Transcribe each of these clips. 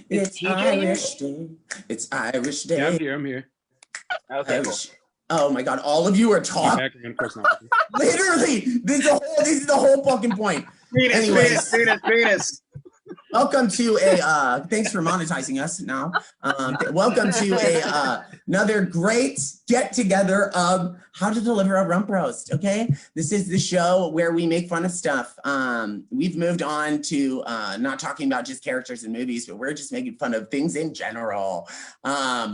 It's TJ Irish Day. It's Irish Day. Yeah, I'm here. I'm here. Okay, cool. Irish. Oh my God! All of you are My talking. background, of course not. Literally, this is the whole fucking point. Anyways. Penis. Welcome to a thanks for monetizing us now. Welcome to another great get together of how to deliver a rump roast. Okay, this is the show where we make fun of stuff. We've moved on to not talking about just characters in movies, but we're just making fun of things in general.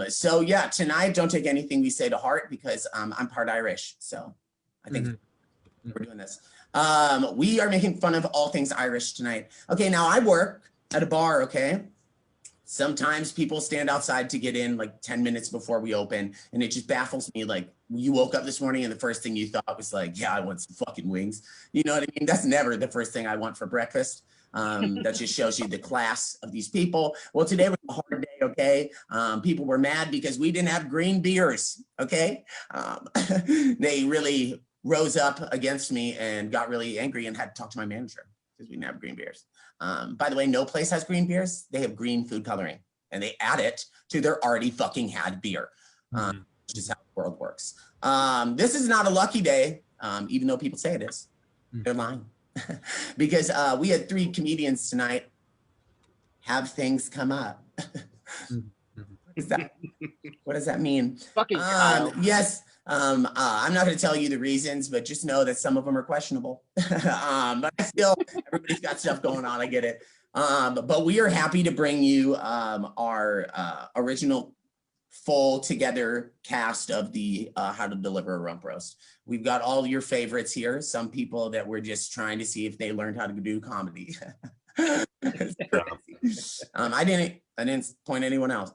So yeah, tonight don't take anything we say to heart because I'm part Irish, so I think we're doing this. We are making fun of all things Irish tonight. Okay, now I work at a bar, okay? Sometimes people stand outside to get in like 10 minutes before we open, and it just baffles me. Like, you woke up this morning and the first thing you thought was like, yeah, I want some fucking wings. You know what I mean? That's never the first thing I want for breakfast. That just shows you the class of these people. Well, today was a hard day, okay? People were mad because we didn't have green beers, okay? They really rose up against me and got really angry and had to talk to my manager because we didn't have green beers. By the way, no place has green beers. They have green food coloring and they add it to their already fucking had beer, which is how the world works. This is not a lucky day, even though people say it is. They're lying because we had 3 comedians tonight have things come up. What does that mean? Fucking Kyle. Yes. I'm not going to tell you the reasons, but just know that some of them are questionable. But still, everybody's got stuff going on. I get it. But we are happy to bring you our original full together cast of the How to Deliver a Rump Roast. We've got all your favorites here. Some people that we're just trying to see if they learned how to do comedy. I didn't point anyone out.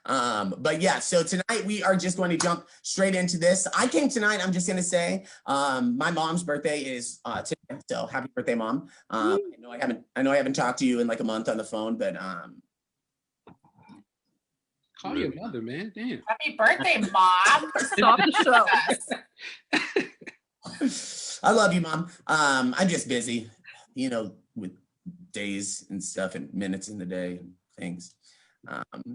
But yeah, so tonight we are just going to jump straight into this. I came tonight, I'm just going to say, my mom's birthday is today, so happy birthday, Mom. I know I haven't talked to you in like a month on the phone, but Call your mother, man. Damn. Happy birthday, Mom. Stop the show. I love you, Mom. I'm just busy, you know, with days and stuff and minutes in the day and things.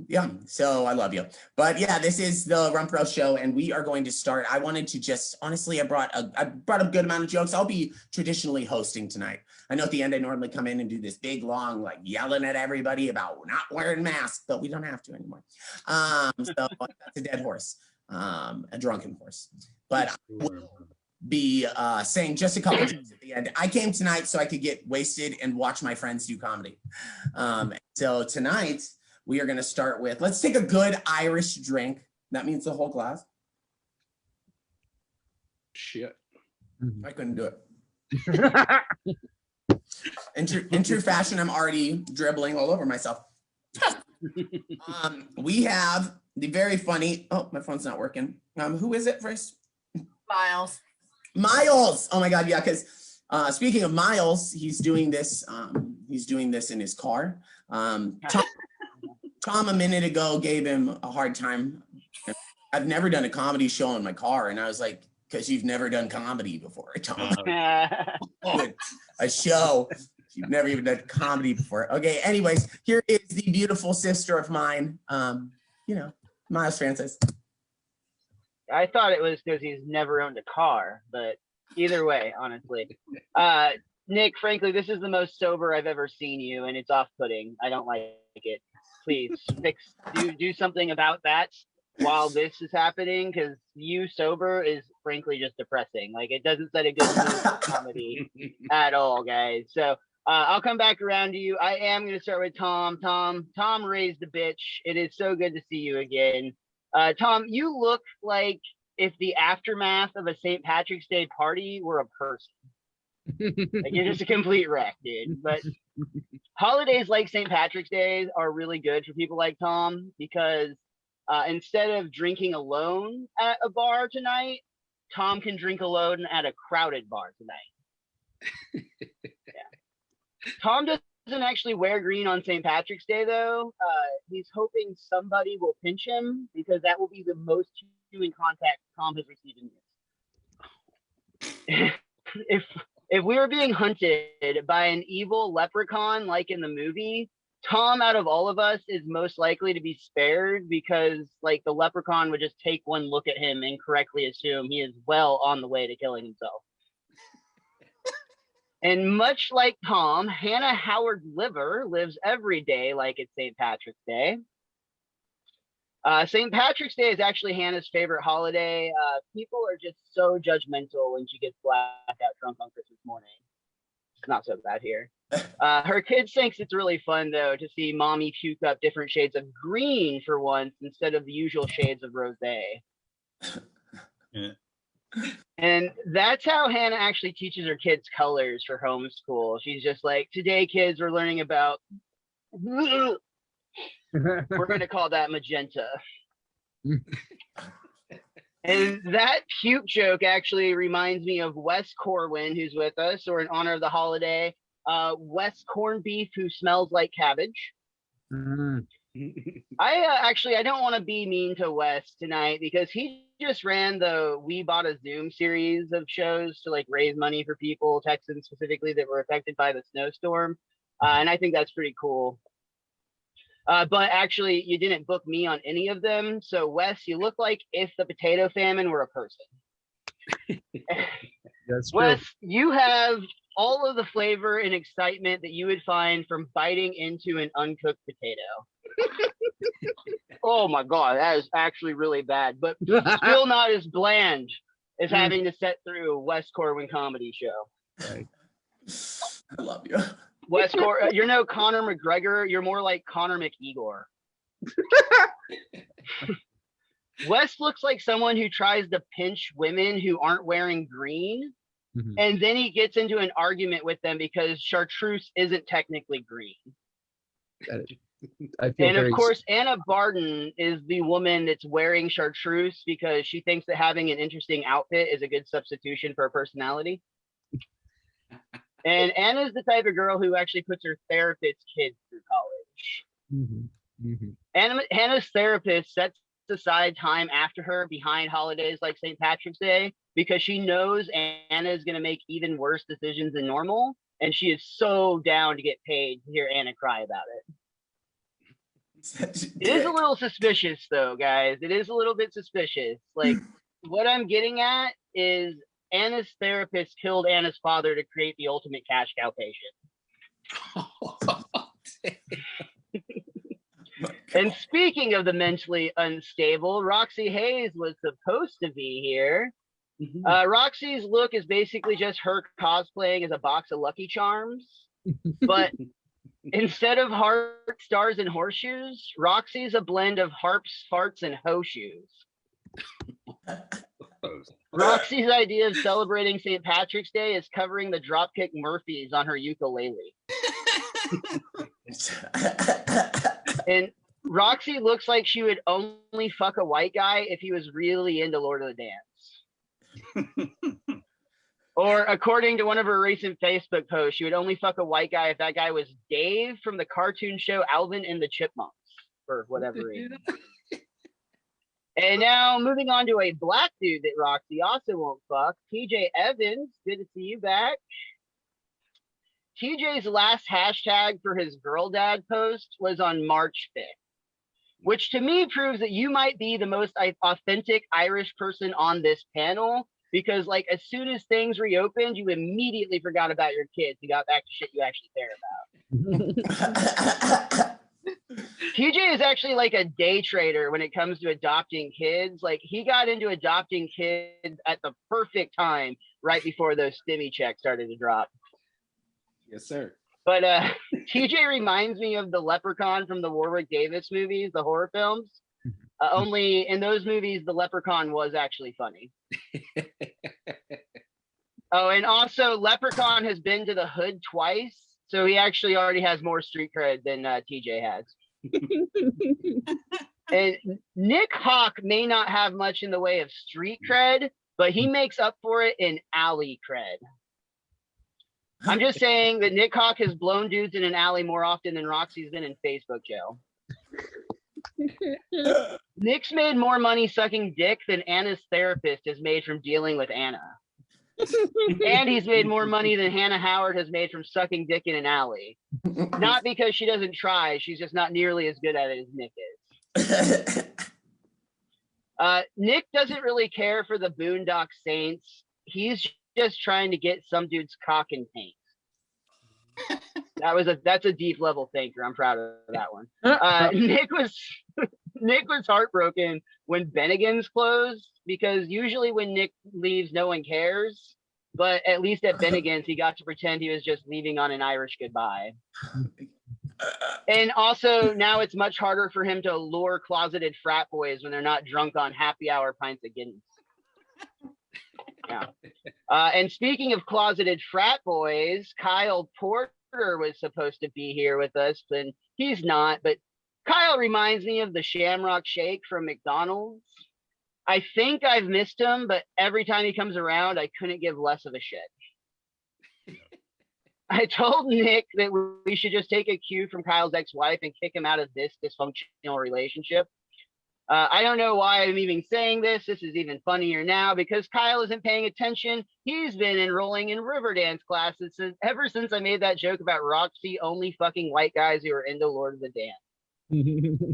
Yeah, so I love you. But yeah, this is the Rump Roast Show, and we are going to start. I wanted to just, honestly, I brought a good amount of jokes. I'll be traditionally hosting tonight. I know at the end I normally come in and do this big, long, like yelling at everybody about not wearing masks, but we don't have to anymore. So that's a dead horse, a drunken horse. But I will be saying just a couple jokes at the end. I came tonight so I could get wasted and watch my friends do comedy. So tonight, we are going to start with, let's take a good Irish drink. That means the whole glass. Shit. I couldn't do it. In true fashion, I'm already dribbling all over myself. We have the very funny, oh, my phone's not working. Who is it first? Miles. Miles. Oh my God, yeah, because speaking of Miles, he's doing this in his car. Tom a minute ago gave him a hard time. I've never done a comedy show in my car. And I was like, because you've never done comedy before, Tom. A show. You've never even done comedy before. Okay, anyways, here is the beautiful sister of mine, you know, Miles Francis. I thought it was because he's never owned a car, but either way, honestly. Nick, frankly, this is the most sober I've ever seen you, and it's off-putting. I don't like it. Please do something about that while this is happening, because you sober is frankly just depressing. Like, it doesn't set a good mood for comedy at all, guys. So I'll come back around to you. I am going to start with Tom. Tom raised the bitch. It is so good to see you again. Tom, you look like if the aftermath of a St. Patrick's Day party were a person. Like, you're just a complete wreck, dude. But holidays like St. Patrick's Day are really good for people like Tom because instead of drinking alone at a bar tonight, Tom can drink alone at a crowded bar tonight. Yeah. Tom doesn't actually wear green on St. Patrick's Day, though. He's hoping somebody will pinch him because that will be the most human contact Tom has received in years. If we were being hunted by an evil leprechaun like in the movie, Tom, out of all of us, is most likely to be spared because, like, the leprechaun would just take one look at him and correctly assume he is well on the way to killing himself. And much like Tom, Hannah Howard Liver lives every day like it's St. Patrick's Day. St. Patrick's Day is actually Hannah's favorite holiday. People are just so judgmental when she gets blackout drunk on Christmas morning. It's not so bad here. Her kids thinks it's really fun, though, to see mommy puke up different shades of green for once instead of the usual shades of rosé. Yeah. And that's how Hannah actually teaches her kids colors for homeschool. She's just like, today, kids, we're learning about... We're going to call that magenta. And that puke joke actually reminds me of Wes Corwin, who's with us, or in honor of the holiday, Wes Corned Beef, who smells like cabbage. I don't want to be mean to Wes tonight because he just ran the We Bought a Zoom series of shows to like raise money for people, Texans specifically, that were affected by the snowstorm. And I think that's pretty cool. But actually, you didn't book me on any of them. So, Wes, you look like if the potato famine were a person. That's true. Wes, you have all of the flavor and excitement that you would find from biting into an uncooked potato. Oh my God, that is actually really bad, but still not as bland as having to sit through a Wes Corwin comedy show. Right. I love you. Wes Corwin, you're no Conor McGregor. You're more like Conor McEgor. Wes looks like someone who tries to pinch women who aren't wearing green, and then he gets into an argument with them because chartreuse isn't technically green. I feel And of very course, Anna Barden is the woman that's wearing chartreuse because she thinks that having an interesting outfit is a good substitution for her personality. And Anna's the type of girl who actually puts her therapist's kids through college. Hannah's therapist sets aside time after her behind holidays like St. Patrick's Day because she knows Anna is going to make even worse decisions than normal. And she is so down to get paid to hear Anna cry about it. It is a little suspicious, though, guys. It is a little bit suspicious. Like, what I'm getting at is Anna's therapist killed Anna's father to create the ultimate cash cow patient. And speaking of the mentally unstable, Roxy Hayes was supposed to be here. Roxy's look is basically just her cosplaying as a box of Lucky Charms, but instead of heart, stars, and horseshoes, Roxy's a blend of harps, farts, and hoe shoes. Roxy's idea of celebrating St. Patrick's Day is covering the Dropkick Murphys on her ukulele. And Roxy looks like she would only fuck a white guy if he was really into Lord of the Dance. Or according to one of her recent Facebook posts, she would only fuck a white guy if that guy was Dave from the cartoon show Alvin and the Chipmunks, for whatever reason. And now moving on to a black dude that Roxy also won't fuck, TJ Evans. Good to see you back. TJ's last hashtag for his girl dad post was on March 5th, which to me proves that you might be the most authentic Irish person on this panel, because like as soon as things reopened, you immediately forgot about your kids and got back to shit you actually care about. TJ is actually like a day trader when it comes to adopting kids. Like he got into adopting kids at the perfect time, right before those stimmy checks started to drop. Yes, sir. But TJ reminds me of the leprechaun from the Warwick Davis movies, the horror films. Only in those movies, the leprechaun was actually funny. Oh, and also Leprechaun has been to the hood twice, so he actually already has more street cred than TJ has. And Nick Hawk may not have much in the way of street cred, but he makes up for it in alley cred. I'm just saying that Nick Hawk has blown dudes in an alley more often than Roxy's been in Facebook jail. Nick's made more money sucking dick than Anna's therapist has made from dealing with Anna. And he's made more money than Hannah Howard has made from sucking dick in an alley. Not because she doesn't try, she's just not nearly as good at it as Nick is. Nick doesn't really care for the Boondock Saints. He's just trying to get some dude's cock in paint. That's a deep level thinker. I'm proud of that one. Nick was heartbroken when Bennigan's closed, because usually when Nick leaves, no one cares. But at least at Bennigan's, he got to pretend he was just leaving on an Irish goodbye. And also now it's much harder for him to lure closeted frat boys when they're not drunk on happy hour pints of Guinness. Yeah. And speaking of closeted frat boys, Kyle Porter was supposed to be here with us, and he's not. But Kyle reminds me of the Shamrock Shake from McDonald's. I think I've missed him, but every time he comes around, I couldn't give less of a shit. I told Nick that we should just take a cue from Kyle's ex-wife and kick him out of this dysfunctional relationship. I don't know why I'm even saying this. This is even funnier now because Kyle isn't paying attention. He's been enrolling in Riverdance classes ever since I made that joke about Roxy only fucking white guys who are into Lord of the Dance.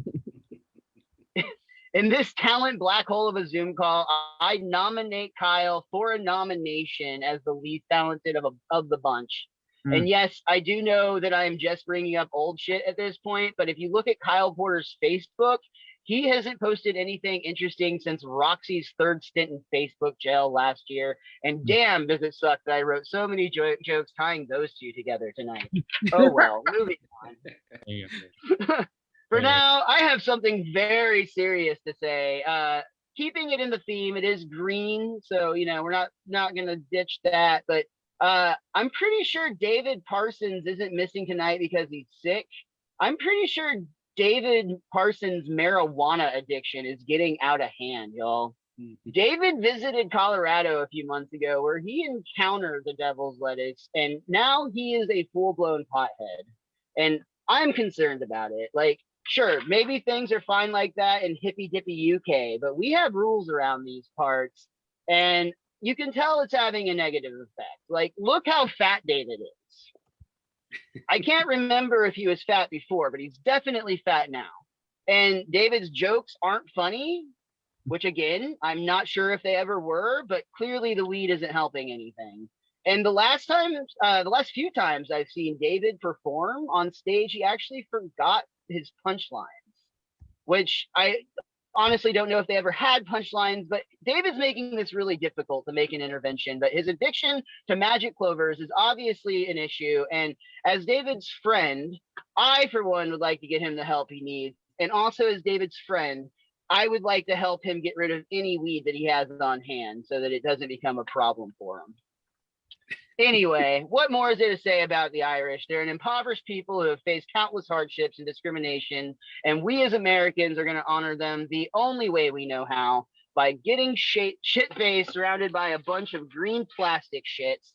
In this talent black hole of a Zoom call, I nominate Kyle for a nomination as the least talented of the bunch. And yes, I do know that I'm just bringing up old shit at this point, but if you look at Kyle Porter's Facebook, he hasn't posted anything interesting since Roxy's third stint in Facebook jail last year. And damn, does it suck that I wrote so many jokes tying those two together tonight. Oh well, moving on. For now, I have something very serious to say. Keeping it in the theme, it is green, so we're not gonna ditch that. But I'm pretty sure David Parsons isn't missing tonight because he's sick. I'm pretty sure David Parsons' marijuana addiction is getting out of hand, y'all. David visited Colorado a few months ago where he encountered the devil's lettuce, and now he is a full-blown pothead. And I'm concerned about it. Like, sure, maybe things are fine like that in hippy-dippy UK, but we have rules around these parts, and you can tell it's having a negative effect. Like, look how fat David is. I can't remember if he was fat before, but he's definitely fat now. And David's jokes aren't funny, which again, I'm not sure if they ever were, but clearly the weed isn't helping anything. And the last few times I've seen David perform on stage, he actually forgot his punchlines, which I honestly don't know if they ever had punchlines, but David's making this really difficult to make an intervention. But his addiction to magic clovers is obviously an issue. And as David's friend, I, for one, would like to get him the help he needs. And also as David's friend, I would like to help him get rid of any weed that he has on hand so that it doesn't become a problem for him. Anyway, what more is there to say about the Irish? They're an impoverished people who have faced countless hardships and discrimination, and we as Americans are going to honor them the only way we know how, by getting shit-faced surrounded by a bunch of green plastic shits.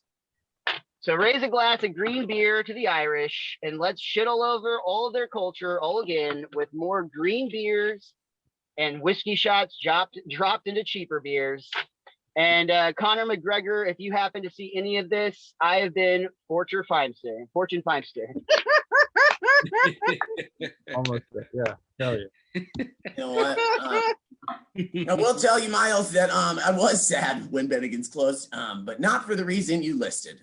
So raise a glass of green beer to the Irish, and let's shit all over all of their culture all again with more green beers and whiskey shots dropped into cheaper beers. And Conor McGregor, if you happen to see any of this, I have been Fortune Feimster. Almost there. Yeah, tell you. You know what? I will tell you, Miles, that I was sad when Bennigan's closed, but not for the reason you listed.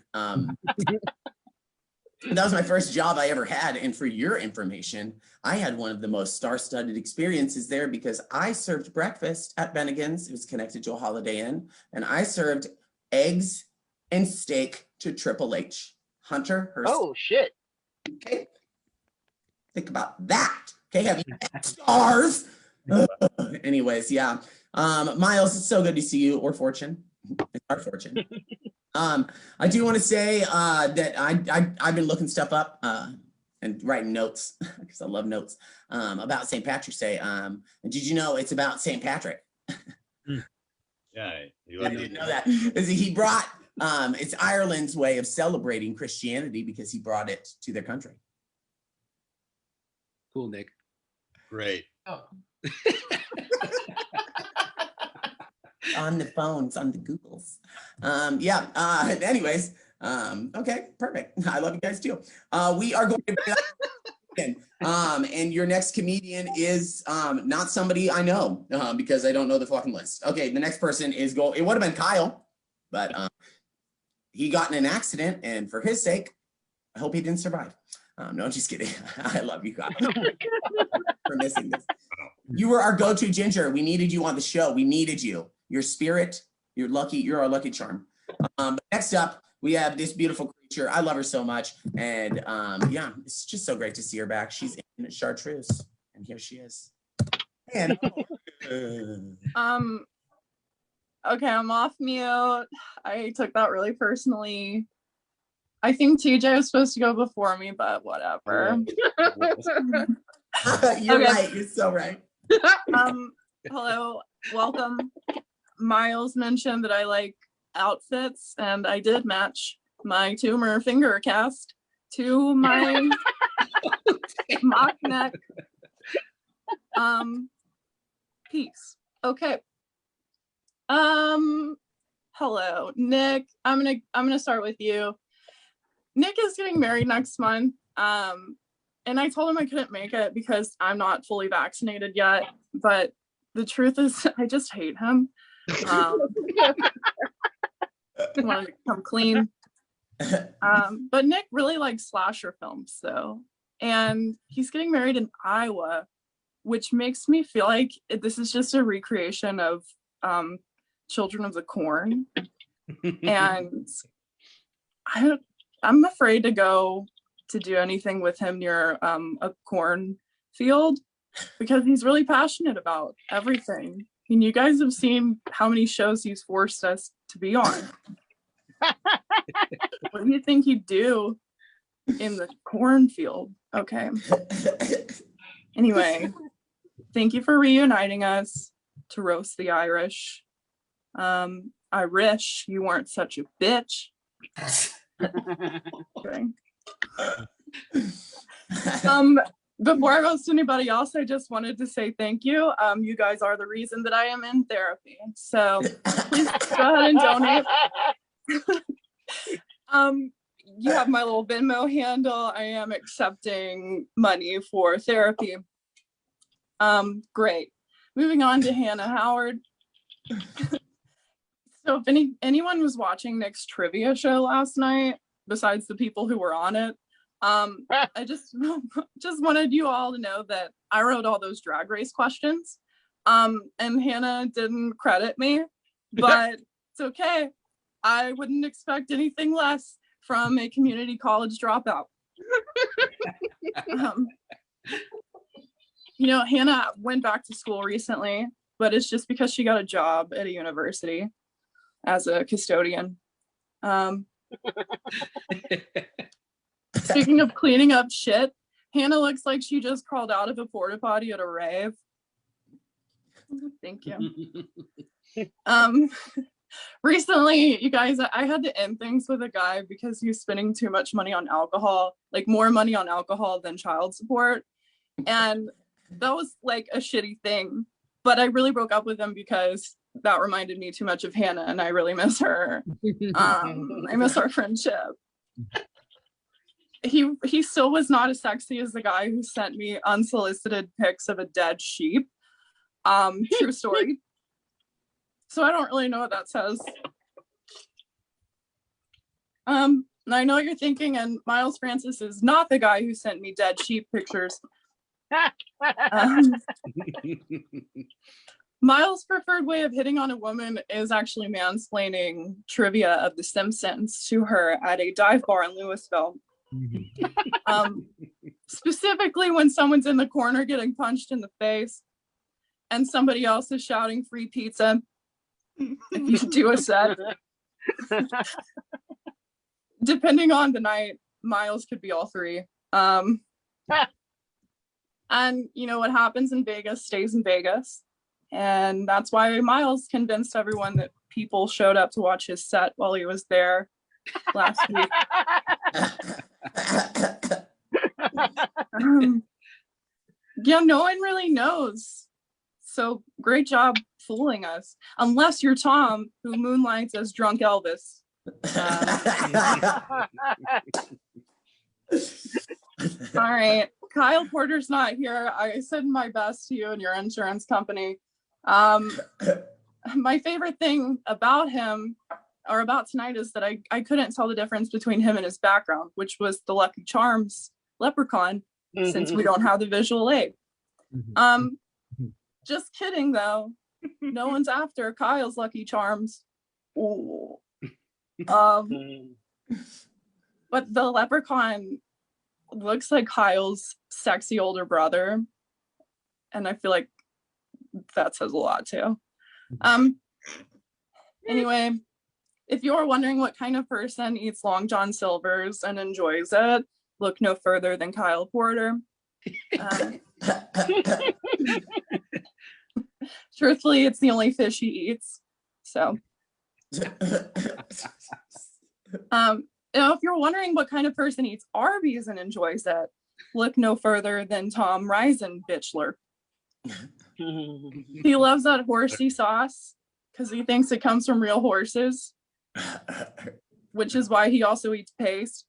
That was my first job I ever had, and for your information, I had one of the most star-studded experiences there because I served breakfast at Bennigan's. It was connected to a Holiday Inn, and I served eggs and steak to Triple H. Hunter Hearst. Oh, shit. Okay. Think about that. Okay, have you had stars? Anyways, yeah. Miles, it's so good to see you, or Fortune. It's our Fortune. I do want to say that I've been looking stuff up and writing notes because I love notes about St. Patrick's Day. And did you know it's about St. Patrick? Yeah, I didn't know that. He brought it's Ireland's way of celebrating Christianity because he brought it to their country. Cool, Nick. great. Oh. on the phones, on the Googles. Anyways, okay, perfect. I love you guys too. We are going to and your next comedian is not somebody I know because I don't know the fucking list. Okay, the next person is it would have been Kyle, but he got in an accident, and for his sake, I hope he didn't survive. No, I'm just kidding. I love you, Kyle, for missing this. You were our go-to Ginger. We needed you on the show. We needed you. Your spirit, you're lucky. You're our lucky charm. But next up, we have this beautiful creature. I love her so much. And it's just so great to see her back. She's in Chartreuse. And here she is. And okay, I'm off mute. I took that really personally. I think TJ was supposed to go before me, but whatever. You're right. You're so right. Hello, welcome. Miles mentioned that I like outfits, and I did match my tumor finger cast to my mock neck piece. Okay. Hello, Nick. I'm gonna start with you. Nick is getting married next month. And I told him I couldn't make it because I'm not fully vaccinated yet. But the truth is, I just hate him. I wanted to come clean. But Nick really likes slasher films, though. And he's getting married in Iowa, which makes me feel like this is just a recreation of Children of the Corn. And I'm afraid to go to do anything with him near a cornfield because he's really passionate about everything. And you guys have seen how many shows he's forced us to be on. What do you think he'd do in the cornfield? Okay. Anyway, thank you for reuniting us to roast the Irish. I wish you weren't such a bitch. Okay. Before I roast anybody else, I just wanted to say thank you. You guys are the reason that I am in therapy. So please go ahead and donate. You have my little Venmo handle. I am accepting money for therapy. Great. Moving on to Hannah Howard. So if anyone was watching Nick's trivia show last night, besides the people who were on it, I just wanted you all to know that I wrote all those Drag Race questions, and Hannah didn't credit me, but it's okay. I wouldn't expect anything less from a community college dropout. Hannah went back to school recently, but it's just because she got a job at a university as a custodian. Speaking of cleaning up shit, Hannah looks like she just crawled out of a porta potty at a rave. Thank you. Recently, you guys, I had to end things with a guy because he was spending too much money on alcohol, like more money on alcohol than child support. And that was like a shitty thing. But I really broke up with him because that reminded me too much of Hannah, and I really miss her. I miss our friendship. He still was not as sexy as the guy who sent me unsolicited pics of a dead sheep. True story. So I don't really know what that says. And I know you're thinking, and Miles Francis is not the guy who sent me dead sheep pictures. Miles' preferred way of hitting on a woman is actually mansplaining trivia of The Simpsons to her at a dive bar in Louisville. Specifically when someone's in the corner getting punched in the face and somebody else is shouting free pizza if you do a set. Depending on the night, Miles could be all three. And you know what happens in Vegas stays in Vegas. And that's why Miles convinced everyone that people showed up to watch his set while he was there last week. Yeah, no one really knows. So great job fooling us. Unless you're Tom, who moonlights as drunk Elvis. All right. Kyle Porter's not here. I said my best to you and your insurance company. My favorite thing about him or about tonight is that I couldn't tell the difference between him and his background, which was the Lucky Charms leprechaun, since we don't have the visual aid. Just kidding though. No one's after Kyle's Lucky Charms. Ooh. But the leprechaun looks like Kyle's sexy older brother. And I feel like that says a lot too. Anyway, if you're wondering what kind of person eats Long John Silver's and enjoys it, look no further than Kyle Porter. Truthfully, it's the only fish he eats. So, if you're wondering what kind of person eats Arby's and enjoys it, look no further than Tom Reisenbichler. He loves that horsey sauce because he thinks it comes from real horses, which is why he also eats paste.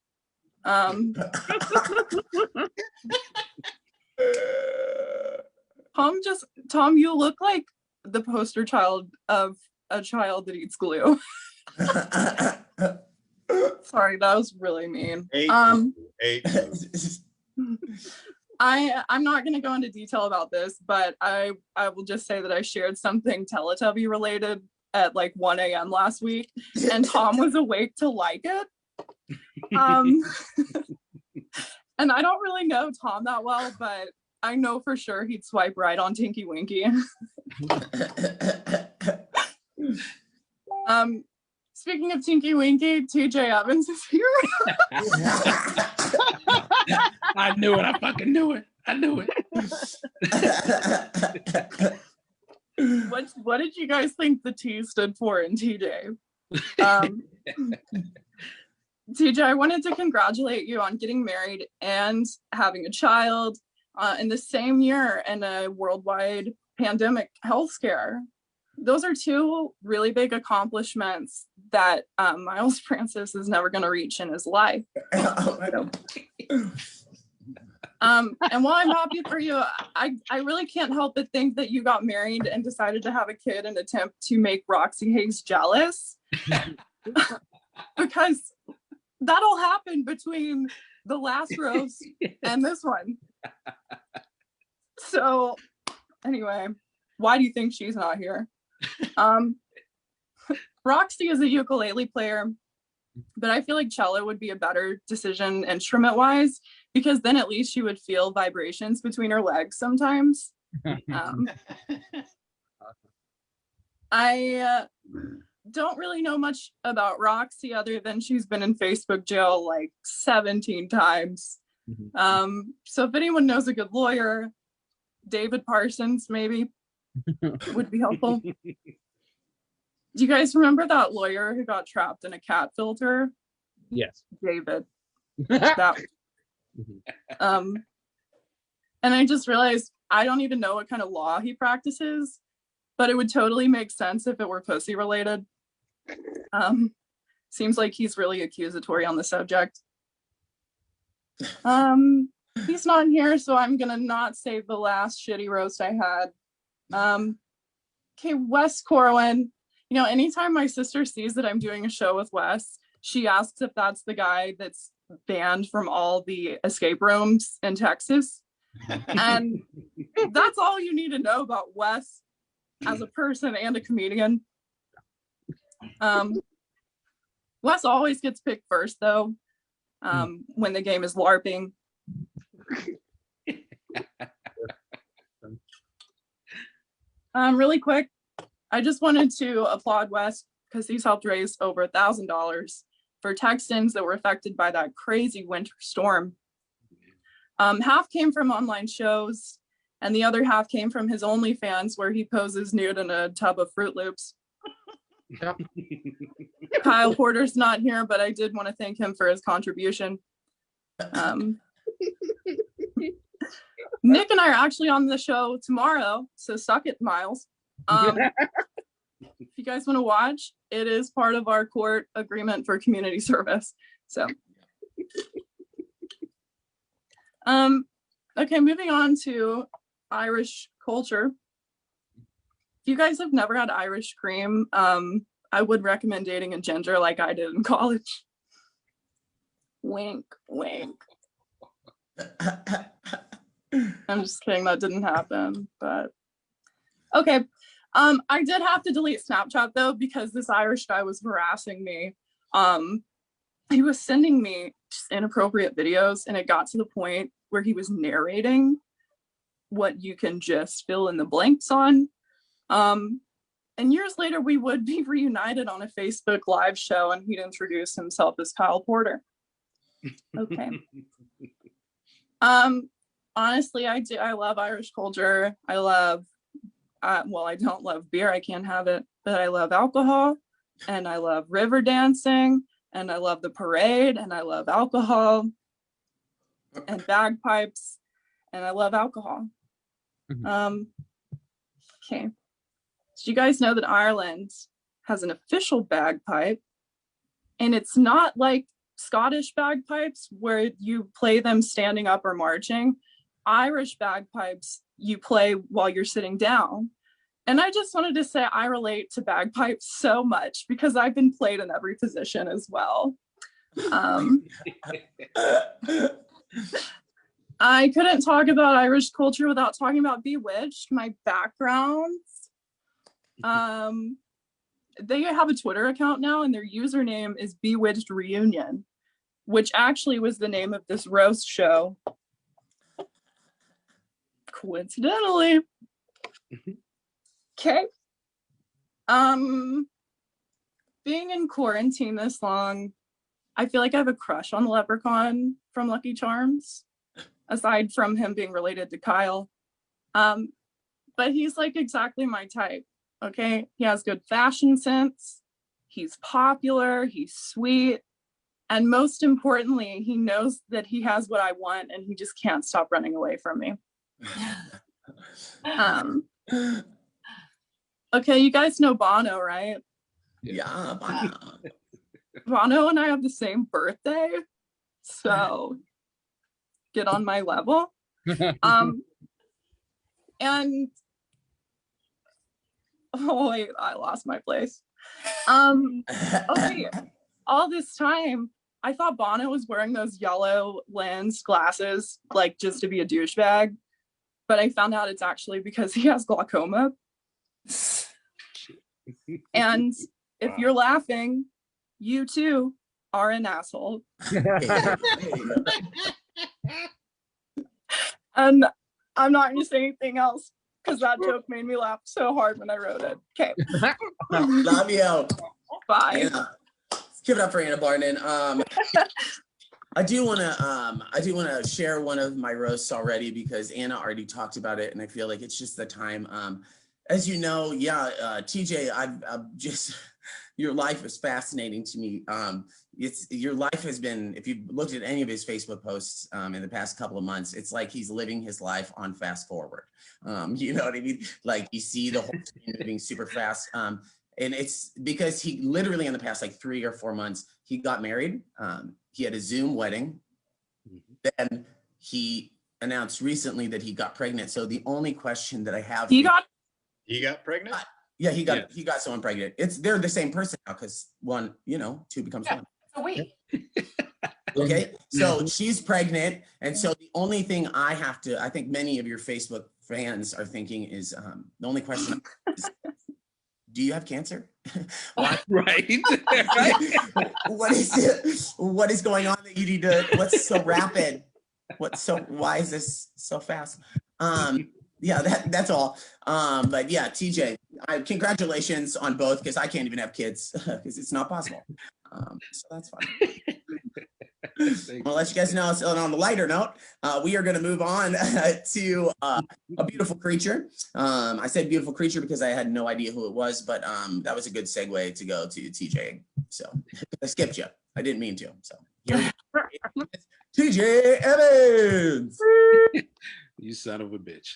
Tom, you look like the poster child of a child that eats glue. Sorry, that was really mean. I'm not going to go into detail about this, but I will just say that I shared something Teletubby related at like 1 a.m. last week, and Tom was awake to like it. And I don't really know Tom that well, but I know for sure he'd swipe right on Tinky Winky. Speaking of Tinky Winky, TJ Evans is here. I knew it. I fucking knew it. I knew it. What did you guys think the T stood for in TJ? TJ, I wanted to congratulate you on getting married and having a child in the same year in a worldwide pandemic health scare. Those are two really big accomplishments that Miles Francis is never going to reach in his life. And while I'm happy for you, I really can't help but think that you got married and decided to have a kid in an attempt to make Roxy Hayes jealous. Because that'll happen between the last roast and this one. So anyway, why do you think she's not here? Roxy is a ukulele player, but I feel like cello would be a better decision instrument-wise, because then at least she would feel vibrations between her legs sometimes. I don't really know much about Roxy other than she's been in Facebook jail like 17 times. So if anyone knows a good lawyer, David Parsons maybe would be helpful. Do you guys remember that lawyer who got trapped in a cat filter? Yes. David. That. And I just realized I don't even know what kind of law he practices, but it would totally make sense if it were pussy related. Seems like he's really accusatory on the subject. He's not here, so I'm gonna not save the last shitty roast I had. Okay, Wes Corwin. You know, anytime my sister sees that I'm doing a show with Wes, she asks if that's the guy that's banned from all the escape rooms in Texas. And that's all you need to know about Wes as a person and a comedian. Wes always gets picked first, though, when the game is LARPing. Really quick, I just wanted to applaud Wes because he's helped raise over $1,000 for Texans that were affected by that crazy winter storm. Half came from online shows, and the other half came from his OnlyFans, where he poses nude in a tub of Fruit Loops. Kyle Porter's not here, but I did want to thank him for his contribution. Nick and I are actually on the show tomorrow, so suck it, Miles. If you guys want to watch, it is part of our court agreement for community service. So, okay, moving on to Irish culture. If you guys have never had Irish cream, I would recommend dating a ginger like I did in college. Wink, wink. I'm just kidding, that didn't happen, but okay. I did have to delete Snapchat though, because this Irish guy was harassing me. He was sending me just inappropriate videos, and it got to the point where he was narrating what you can just fill in the blanks on. And years later, we would be reunited on a Facebook live show, and he'd introduce himself as Kyle Porter. Okay. Honestly, I love Irish culture. I love, well, I don't love beer, I can't have it, but I love alcohol, and I love river dancing, and I love the parade, and I love alcohol and bagpipes, and I love alcohol. Okay. So you guys know that Ireland has an official bagpipe, and it's not like Scottish bagpipes where you play them standing up or marching. Irish bagpipes you play while you're sitting down. And I just wanted to say I relate to bagpipes so much because I've been played in every position as well. I couldn't talk about Irish culture without talking about Bewitched, my backgrounds. They have a Twitter account now, and their username is Bewitched Reunion, which actually was the name of this roast show. Coincidentally. Okay. Being in quarantine this long, I feel like I have a crush on the leprechaun from Lucky Charms, aside from him being related to Kyle. But he's like exactly my type. Okay, he has good fashion sense, he's popular, he's sweet, and most importantly, he knows that he has what I want and he just can't stop running away from me. Okay, you guys know Bono, right? Yeah, Bono. Bono and I have the same birthday, so get on my level. And oh wait, I lost my place. Okay, all this time I thought Bono was wearing those yellow lens glasses like just to be a douchebag, but I found out it's actually because he has glaucoma. And if you're laughing, you too are an asshole. And I'm not going to say anything else because that joke made me laugh so hard when I wrote it. Okay. Love you. Bye. Anna. Let's give it up for Anna Barton. I do want to share one of my roasts already because Anna already talked about it, and I feel like it's just the time. As you know, TJ, I've just your life is fascinating to me. Your life has been, if you've looked at any of his Facebook posts in the past couple of months, it's like he's living his life on fast forward. You know what I mean? Like you see the whole screen moving super fast. And it's because he literally in the past like 3 or 4 months, he got married. He had a Zoom wedding. Then he announced recently that he got pregnant. So the only question that I have. He got pregnant? Yeah, he got someone pregnant. They're the same person now because one, two becomes one. Oh, wait. Okay, so she's pregnant, and so the only thing I think many of your Facebook fans are thinking is the only question is, do you have cancer? Right. What is it? What is going on that you need to? What's so rapid? Why is this so fast? Yeah, that's all. But yeah, TJ, congratulations on both because I can't even have kids because it's not possible. So that's fine. I'll let you guys know. So on the lighter note, we are going to move on to a beautiful creature. I said beautiful creature because I had no idea who it was, but that was a good segue to go to TJ. So I skipped you. I didn't mean to. So here we go. TJ Evans. You son of a bitch.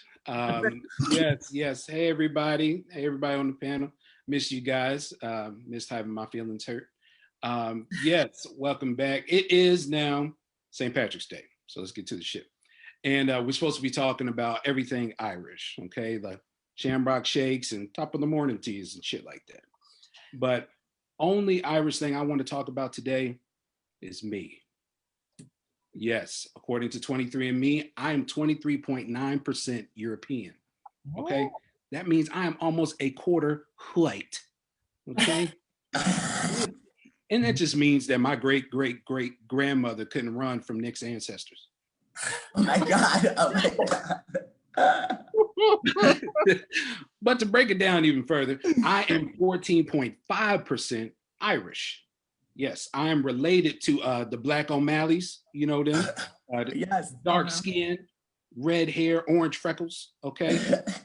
Yes. Hey everybody. Hey everybody on the panel. Miss you guys. Missed having my feelings hurt. Yes, welcome back. It is now St. Patrick's Day. So let's get to the shit. And we're supposed to be talking about everything Irish, okay? The shamrock shakes and top of the morning teas and shit like that. But only Irish thing I want to talk about today is me. Yes, according to 23andMe, I'm 23.9% European. Okay, that means I am almost a quarter white. Okay, and that just means that my great grandmother couldn't run from Nick's ancestors. Oh my God. Oh my God. But to break it down even further, I am 14.5% Irish. Yes, I am related to the Black O'Malleys. You know them? Yes. Dark skin, red hair, orange freckles. Okay.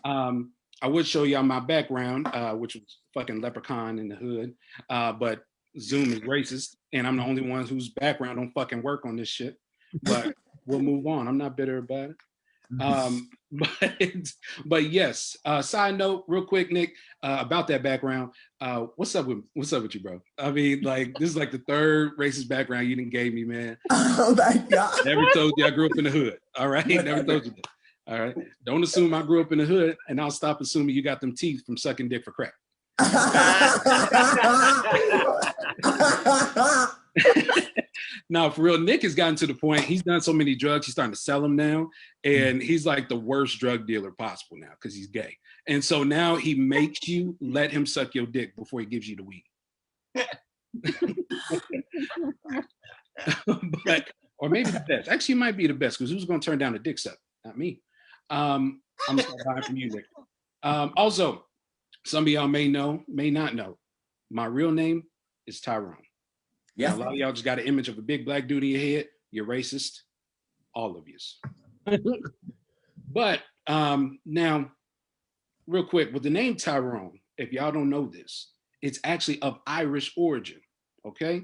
I would show y'all my background, which was fucking leprechaun in the hood. But Zoom is racist, and I'm the only one whose background don't fucking work on this shit. But we'll move on. I'm not bitter about it. But yes. Side note, real quick, Nick, about that background. What's up with you, bro? I mean, like, this is like the third racist background you didn't gave me, man. Oh my God. Never told you I grew up in the hood. All right, never told you that. All right, don't assume I grew up in the hood, and I'll stop assuming you got them teeth from sucking dick for crack. Now, for real, Nick has gotten to the point, he's done so many drugs, he's starting to sell them now. And he's like the worst drug dealer possible now because he's gay. And so now he makes you let him suck your dick before he gives you the weed. Or maybe the best. Actually, it might be the best because who's going to turn down a dick suck? Not me. I'm going to start buying from you, Nick. Also, some of y'all may not know, my real name is Tyrone. Yeah. A lot of y'all just got an image of a big black dude in your head. You're racist. All of you. But now, real quick, with the name Tyrone, if y'all don't know this, it's actually of Irish origin, okay?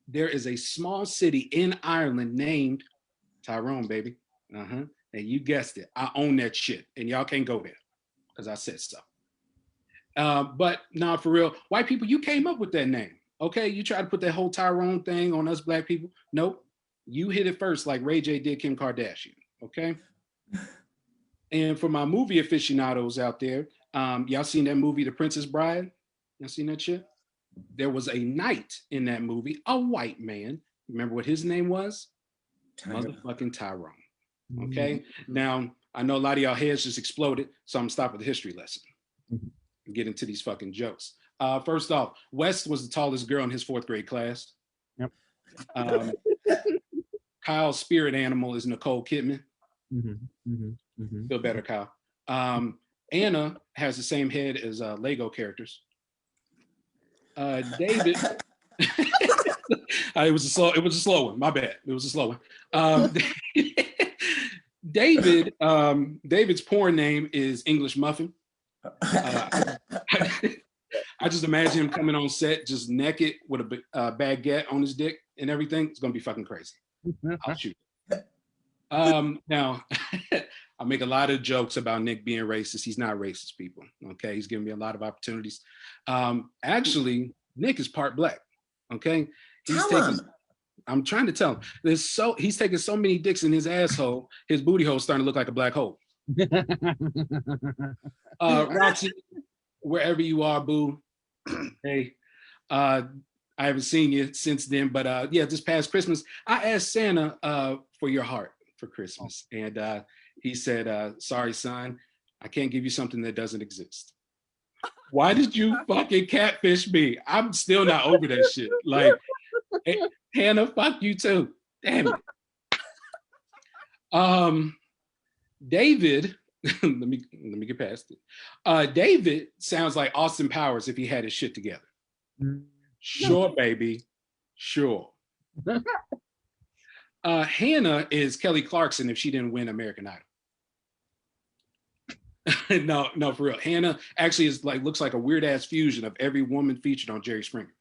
There is a small city in Ireland named Tyrone, baby. And you guessed it. I own that shit, and y'all can't go there because I said so. But nah, for real, white people, you came up with that name. Okay, you try to put that whole Tyrone thing on us black people. Nope, you hit it first like Ray J did Kim Kardashian, okay? And for my movie aficionados out there, y'all seen that movie, The Princess Bride? Y'all seen that shit? There was a knight in that movie, a white man. Remember what his name was? Motherfucking Tyrone, okay? Now, I know a lot of y'all heads just exploded, so I'm gonna stop with the history lesson and get into these fucking jokes. First off, West was the tallest girl in his 4th grade class. Yep. Kyle's spirit animal is Nicole Kidman. Feel better, Kyle. Anna has the same head as Lego characters. David, it was a slow one. My bad. It was a slow one. David's porn name is English Muffin. I just imagine him coming on set just naked with a baguette on his dick and everything. It's gonna be fucking crazy. I'll shoot. Now, I make a lot of jokes about Nick being racist. He's not racist, people. Okay, he's giving me a lot of opportunities. Actually, Nick is part black. Okay, I'm trying to tell him. He's taking so many dicks in his asshole. His booty hole's starting to look like a black hole. Roxy, wherever you are, boo. Hey, I haven't seen you since then, but yeah, this past Christmas, I asked Santa for your heart for Christmas, and he said, "Sorry, son, I can't give you something that doesn't exist." Why did you fucking catfish me? I'm still not over that shit. Like, Hannah, fuck you too. Damn it. David. let me get past it. David sounds like Austin Powers if he had his shit together. Sure, baby. Sure. Hannah is Kelly Clarkson if she didn't win American Idol. No, for real. Hannah actually looks like a weird ass fusion of every woman featured on Jerry Springer.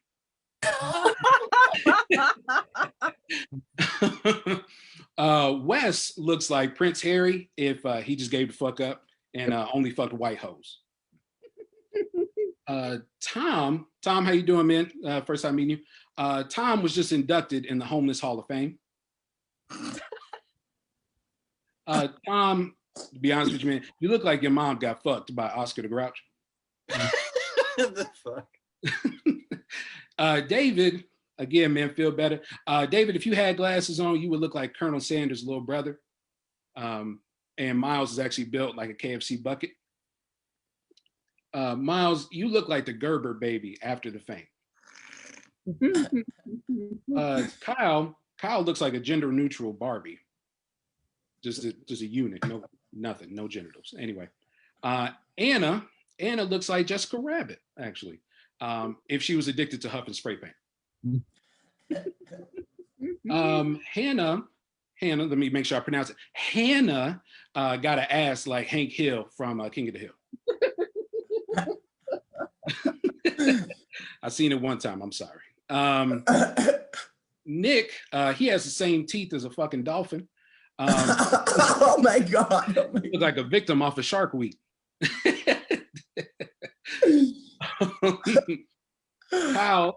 Wes looks like Prince Harry if he just gave the fuck up and only fucked white hoes. Tom, how you doing, man? First time meeting you. Tom was just inducted in the Homeless Hall of Fame. Tom, to be honest with you, man, you look like your mom got fucked by Oscar the Grouch. The fuck? David, again, man, feel better. David, if you had glasses on, you would look like Colonel Sanders' little brother. And Miles is actually built like a KFC bucket. Miles, you look like the Gerber baby after the fame. Kyle looks like a gender neutral Barbie. Just a eunuch, nothing, no genitals. Anyway, Anna looks like Jessica Rabbit, actually, if she was addicted to huff and spray paint. Hannah, let me make sure I pronounce it. Hannah got an ass like Hank Hill from King of the Hill. I seen it one time. I'm sorry. Nick, he has the same teeth as a fucking dolphin. Oh my God. Oh my Looks like a victim off of Shark Week. Kyle,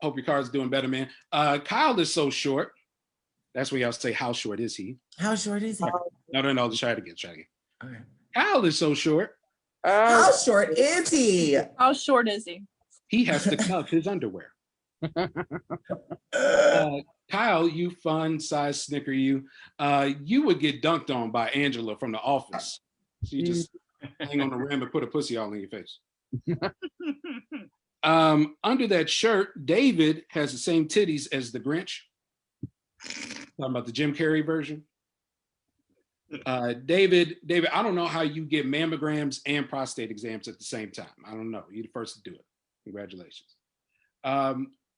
hope your car's doing better, man. Kyle is so short. That's where y'all say, how short is he? How short is he? No, let's try it again. Okay. Kyle is so short. How short is he? How short is he? He has to cuff his underwear. Kyle, you fun size snicker, you would get dunked on by Angela from The Office. She just hang on the rim and put a pussy all in your face. Under that shirt, David has the same titties as the Grinch. Talking about the Jim Carrey version. David, I don't know how you get mammograms and prostate exams at the same time. I don't know. You're the first to do it. Congratulations.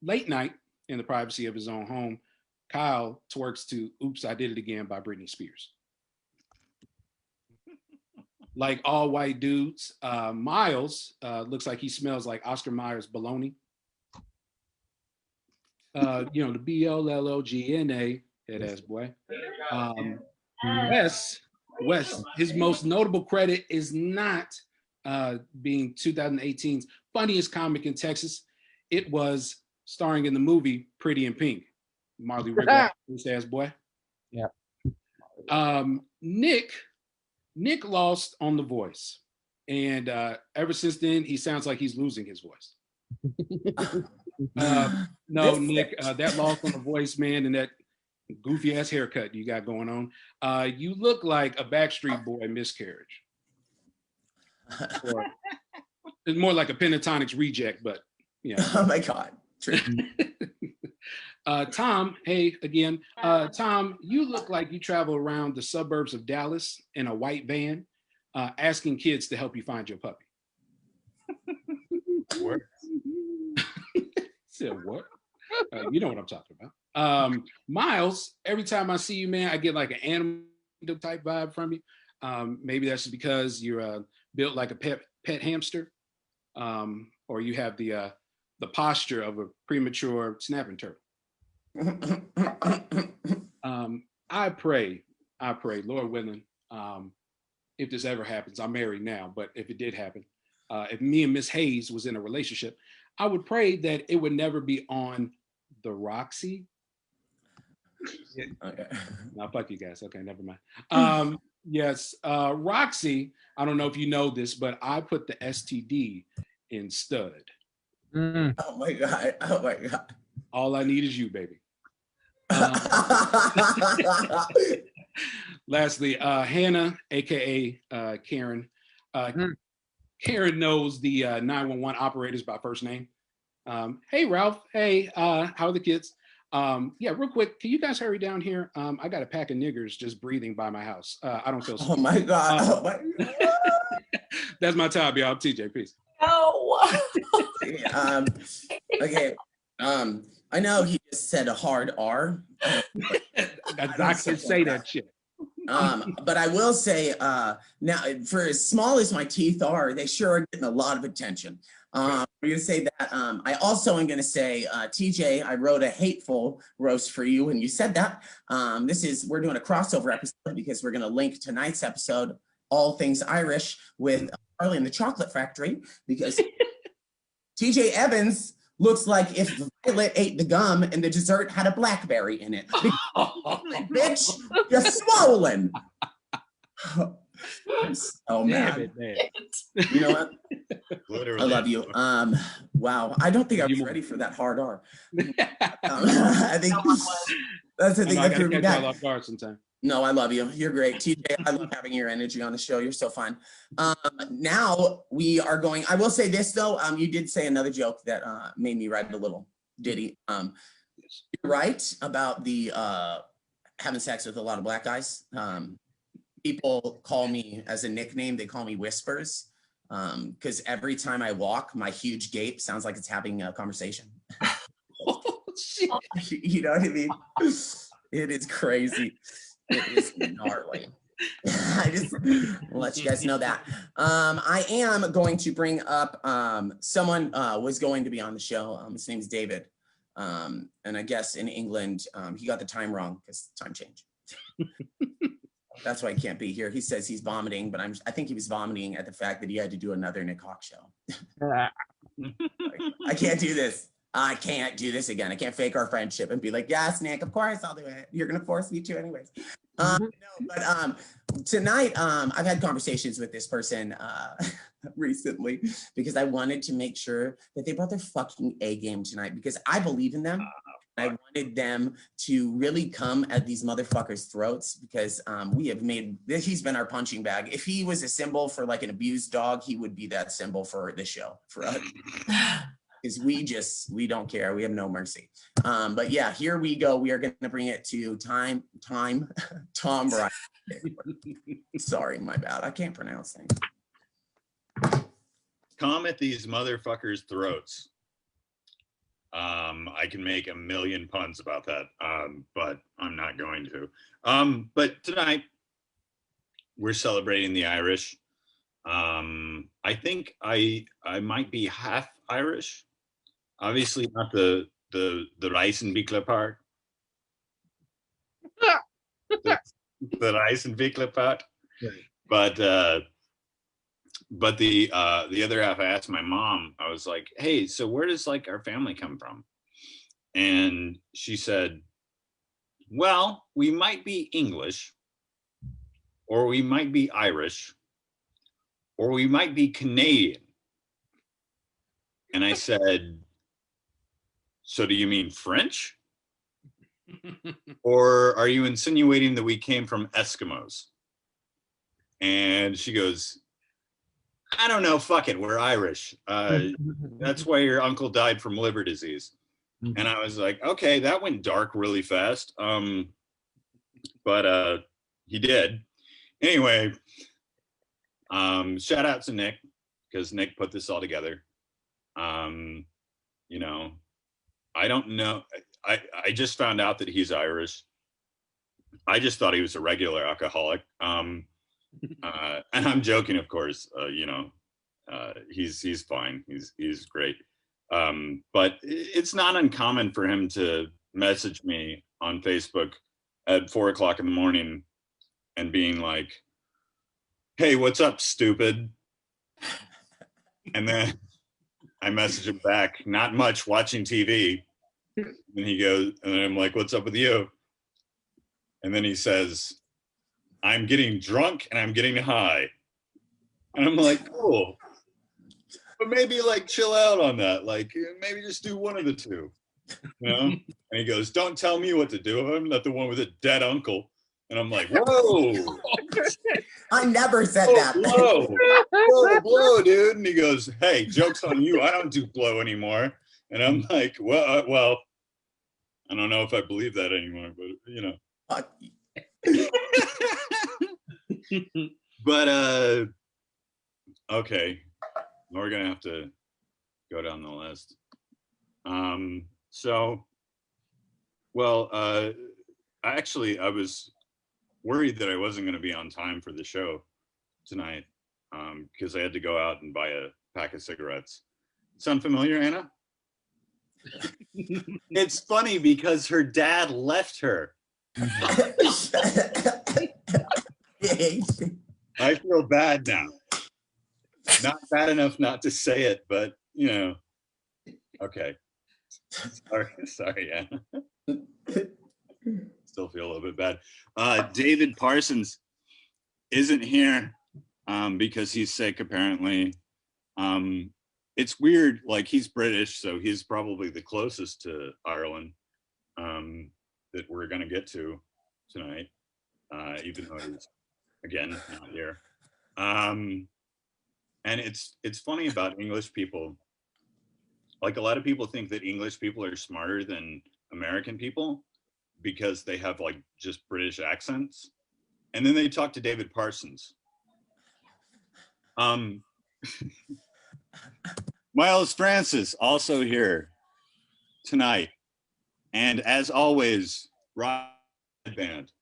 Late night, in the privacy of his own home, Kyle twerks to Oops, I Did It Again by Britney Spears. Like all white dudes, Miles looks like he smells like Oscar Mayer bologna. The BLLOGNA, head ass boy. Wes, his most notable credit is not being 2018's funniest comic in Texas. It was starring in the movie Pretty in Pink. Marley Riggle, this ass boy. Yeah. Nick lost on The Voice. And ever since then, he sounds like he's losing his voice. No, Nick, that loss on The Voice, man, and that goofy ass haircut you got going on. You look like a Backstreet Boy miscarriage. Or, it's more like a Pentatonics reject, but yeah. Oh my God. True. Tom, hey again. Tom, you look like you travel around the suburbs of Dallas in a white van, asking kids to help you find your puppy. What? Said what? You know what I'm talking about. Miles, every time I see you, man, I get like an animal type vibe from you. Maybe that's just because you're built like a pet hamster, or you have the posture of a premature snapping turtle. I pray, Lord willing, if this ever happens, I'm married now, but if it did happen, if me and Miss Hayes was in a relationship, I would pray that it would never be on the Roxy. Okay. No, fuck you guys. Okay, never mind. Yes, Roxy, I don't know if you know this, but I put the STD in stud. Oh my God. Oh my God. All I need is you, baby. Lastly, Hannah, aka Karen. Karen knows the 911 operators by first name. Hey, Ralph. Hey, how are the kids? Yeah, real quick, can you guys hurry down here? I got a pack of niggers just breathing by my house. I don't feel so. Oh my God. Oh my God. That's my time, y'all. TJ, peace. No. Okay. I know he just said a hard R. I can say that shit. But I will say, now, for as small as my teeth are, they sure are getting a lot of attention. I'm going to say that. I also am going to say, TJ, I wrote a hateful roast for you when you said that. We're doing a crossover episode because we're going to link tonight's episode, All Things Irish, with Charlie and the Chocolate Factory, because TJ Evans looks like if Violet ate the gum and the dessert had a blackberry in it. Bitch, you're swollen. I'm so mad. Damn it, man. You know what? Literally. I love you. Wow. I don't think I was ready for that hard R. I think that's the thing I that threw me gotta catch back. y'all off guard sometime. No, I love you. You're great. TJ, I love having your energy on the show. You're so fun. Now we are going, I will say this though, you did say another joke that made me write a little ditty. You're right about the having sex with a lot of black guys. People call me, as a nickname, they call me Whispers, because every time I walk, my huge gape sounds like it's having a conversation. Oh, shit. You know what I mean? It is crazy. It is gnarly. I just let you guys know that. I am going to bring up someone was going to be on the show. His name's David. And I guess in England, he got the time wrong because time change. That's why he can't be here. He says he's vomiting, but I think he was vomiting at the fact that he had to do another Nick Hawk show. I can't do this. I can't do this again. I can't fake our friendship and be like, yes, Nick, of course I'll do it. You're going to force me to anyways. No, but tonight, I've had conversations with this person recently because I wanted to make sure that they brought their fucking A game tonight because I believe in them. I wanted them to really come at these motherfuckers' throats because he's been our punching bag. If he was a symbol for like an abused dog, he would be that symbol for this show for us. Because we don't care. We have no mercy. But yeah, here we go. We are going to bring it to Tom Bryan. Sorry, my bad. I can't pronounce things. Come at these motherfuckers' throats. I can make a million puns about that, but I'm not going to. But tonight, we're celebrating the Irish. I think I might be half Irish. Obviously not the rice and bicla part. the rice and bicla part. But the other half, I asked my mom, I was like, hey, so where does like our family come from? And she said, well, we might be English, or we might be Irish, or we might be Canadian. And I said, so do you mean French? Or are you insinuating that we came from Eskimos? And she goes, I don't know, fuck it, we're Irish. That's why your uncle died from liver disease. And I was like, okay, that went dark really fast. But he did. Anyway, shout out to Nick, because Nick put this all together. You know, I don't know. I just found out that he's Irish. I just thought he was a regular alcoholic. And I'm joking, of course. You know, he's fine. He's great. But it's not uncommon for him to message me on Facebook at 4:00 in the morning and being like, hey, what's up, stupid? And then I message him back, not much, watching TV. And he goes, and I'm like, what's up with you? And then he says, I'm getting drunk and I'm getting high. And I'm like, cool. But maybe like chill out on that. Like maybe just do one of the two. You know? And he goes, don't tell me what to do. I'm not the one with a dead uncle. And I'm like, whoa. I never said that. Blow, dude. And he goes, hey, joke's on you. I don't do blow anymore. And I'm like, well, I don't know if I believe that anymore, but you know. But okay, we're gonna have to go down the list. So, well, actually, I was worried that I wasn't going to be on time for the show tonight because I had to go out and buy a pack of cigarettes. Sound familiar, Anna? It's funny because her dad left her. I feel bad now. Not bad enough not to say it, but you know. Okay. Sorry, Anna. Still feel a little bit bad. David Parsons isn't here because he's sick, apparently. It's weird, like he's British, so he's probably the closest to Ireland that we're gonna get to tonight, even though he's, again, not here. And it's funny about English people. Like a lot of people think that English people are smarter than American people because they have like just British accents. And then they talk to David Parsons. Miles Francis also here tonight. And as always, rock headband.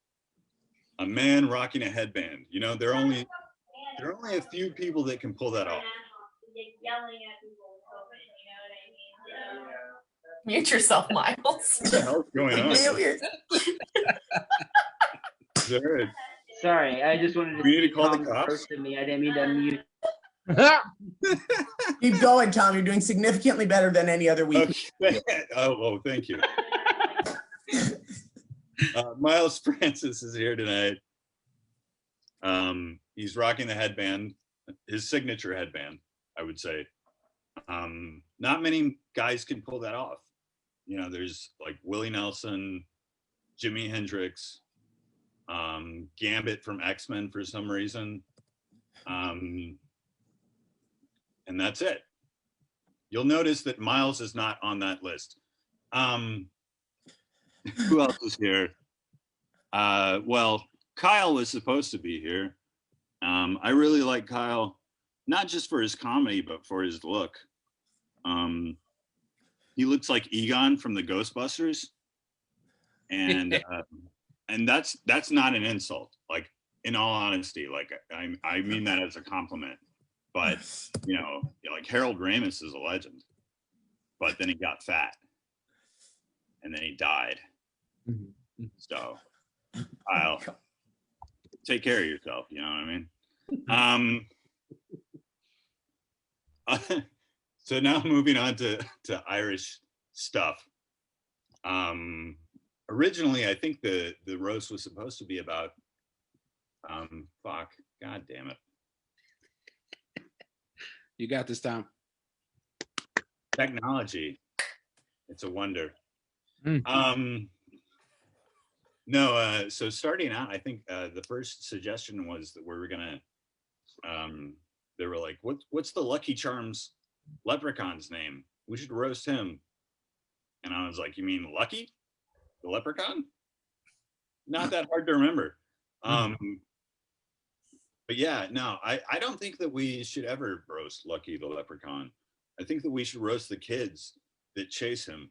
A man rocking a headband. You know, there are only a few people that can pull that off. Mute yourself, Miles. What the hell's going on? Jared. Sorry, I just wanted to We need to see call the Tom cops? roasted me. I didn't mean to unmute. Keep going, Tom. You're doing significantly better than any other week. Okay. Oh, thank you. Miles Francis is here tonight. He's rocking the headband, his signature headband, I would say. Not many guys can pull that off. You know, there's like Willie Nelson, Jimi Hendrix, Gambit from X-Men for some reason. And that's it. You'll notice that Miles is not on that list. Who else is here? Well, Kyle was supposed to be here. I really like Kyle, not just for his comedy, but for his look. He looks like Egon from the Ghostbusters. And that's not an insult. Like, in all honesty, like I mean that as a compliment. But, you know, like Harold Ramis is a legend. But then he got fat. And then he died. So, I'll take care of yourself, you know what I mean? So now moving on to Irish stuff. Originally, I think the roast was supposed to be about, God damn it. You got this, Tom. Technology. It's a wonder. Mm. No, so starting out, I think the first suggestion was that we were gonna, they were like, what's the Lucky Charms leprechaun's name? We should roast him. And I was like, you mean Lucky? The leprechaun? Not that hard to remember. But yeah, no, I don't think that we should ever roast Lucky the leprechaun. I think that we should roast the kids that chase him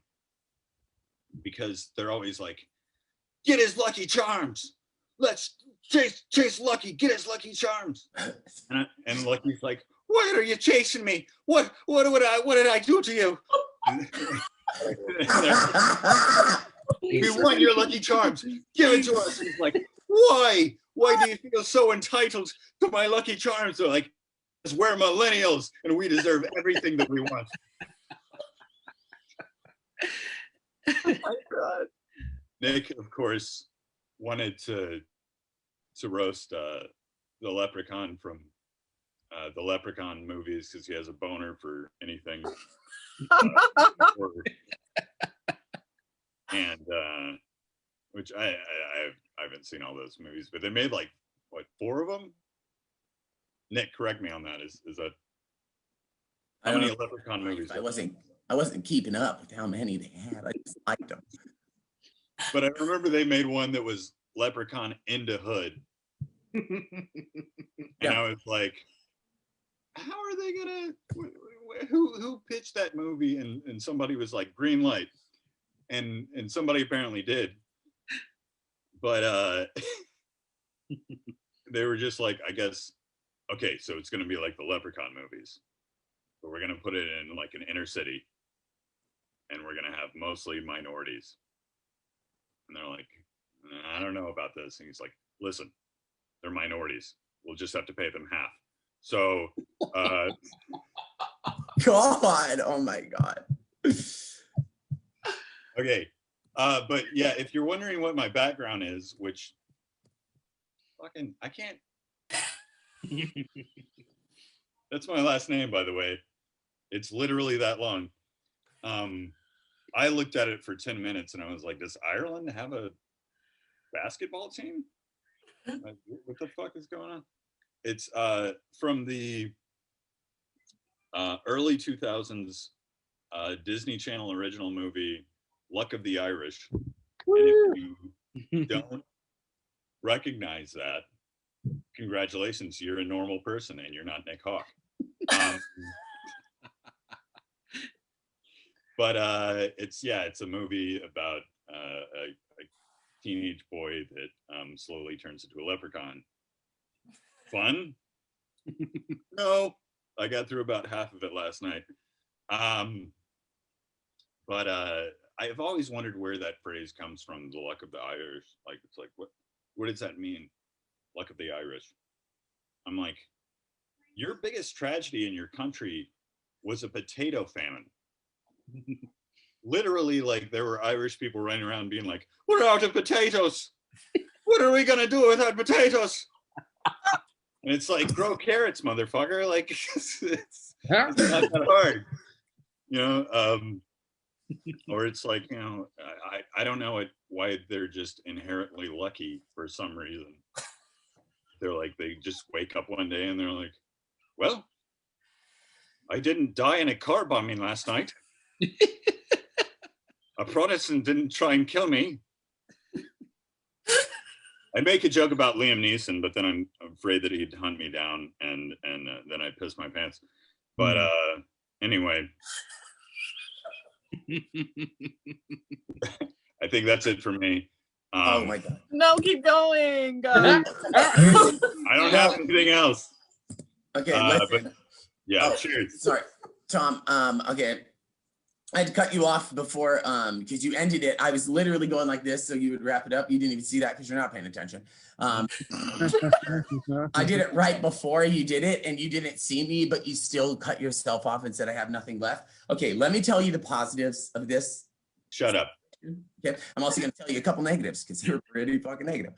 because they're always like, get his Lucky Charms. Let's chase Lucky, get his Lucky Charms. And Lucky's like, why are you chasing me? What did I do to you? We want your Lucky Charms. Give it to us. And he's like, why? Why do you feel so entitled to my Lucky Charms? They're like, because we're millennials and we deserve everything that we want. Oh my God. Nick, of course, wanted to roast the leprechaun from the Leprechaun movies because he has a boner for anything. And which I haven't seen all those movies, but they made like what, 4 of them? Nick, correct me on that. Is that how many Leprechaun movies? I wasn't keeping up with how many they had. I just liked them. But I remember they made one that was Leprechaun into Hood. And I was like, how are they gonna, who pitched that movie? And somebody was like, green light. And somebody apparently did. But they were just like, I guess, okay, so it's going to be like the Leprechaun movies, but we're going to put it in like an inner city, and we're going to have mostly minorities. And they're like, I don't know about this. And he's like, listen, they're minorities. We'll just have to pay them half. So, God, oh my God. okay. But yeah, if you're wondering what my background is, which fucking, I can't. That's my last name, by the way. It's literally that long. I looked at it for 10 minutes and I was like, does Ireland have a basketball team? Like, what the fuck is going on? It's from the early 2000s Disney Channel original movie, Luck of the Irish. And if you don't recognize that, congratulations, you're a normal person and you're not Nick Hawk. But it's a movie about a teenage boy that slowly turns into a leprechaun. Fun? No, I got through about half of it last night. But I've always wondered where that phrase comes from, the luck of the Irish. Like, it's like, what does that mean? Luck of the Irish. I'm like, your biggest tragedy in your country was a potato famine. Literally, like, there were Irish people running around being like, we're out of potatoes. What are we gonna do without potatoes? And it's like, grow carrots, motherfucker. Like, it's not that hard, you know. Or it's like, you know, I don't know why they're just inherently lucky for some reason. They're like, they just wake up one day and they're like, well, I didn't die in a car bombing last night. A Protestant didn't try and kill me. I make a joke about Liam Neeson, but then I'm afraid that he'd hunt me down, and then I'd piss my pants. But anyway, I think that's it for me. Oh my God. No, keep going. I don't have anything else. Okay, but yeah, cheers. Sorry, Tom. Okay, I had to cut you off before because you ended it. I was literally going like this so you would wrap it up. You didn't even see that because you're not paying attention. I did it right before you did it and you didn't see me, but you still cut yourself off and said I have nothing left. Okay, let me tell you the positives of this. Shut up. Okay, I'm also going to tell you a couple negatives because you're pretty fucking negative.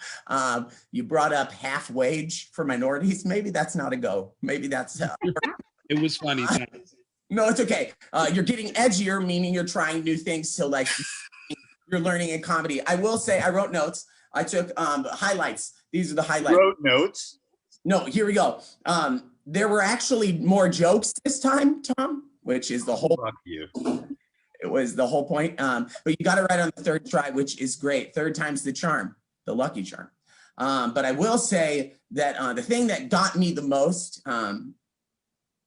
You brought up half wage for minorities. Maybe that's not a go. Maybe that's It was funny. no, it's okay. You're getting edgier, meaning you're trying new things. So like you're learning in comedy. I will say I wrote notes. I took highlights. These are the highlights. Wrote notes? No, here we go. There were actually more jokes this time, Tom, which is the whole. Fuck you. It was the whole point. But you got it right on the third try, which is great. Third time's the charm, the lucky charm. But I will say that the thing that got me the most,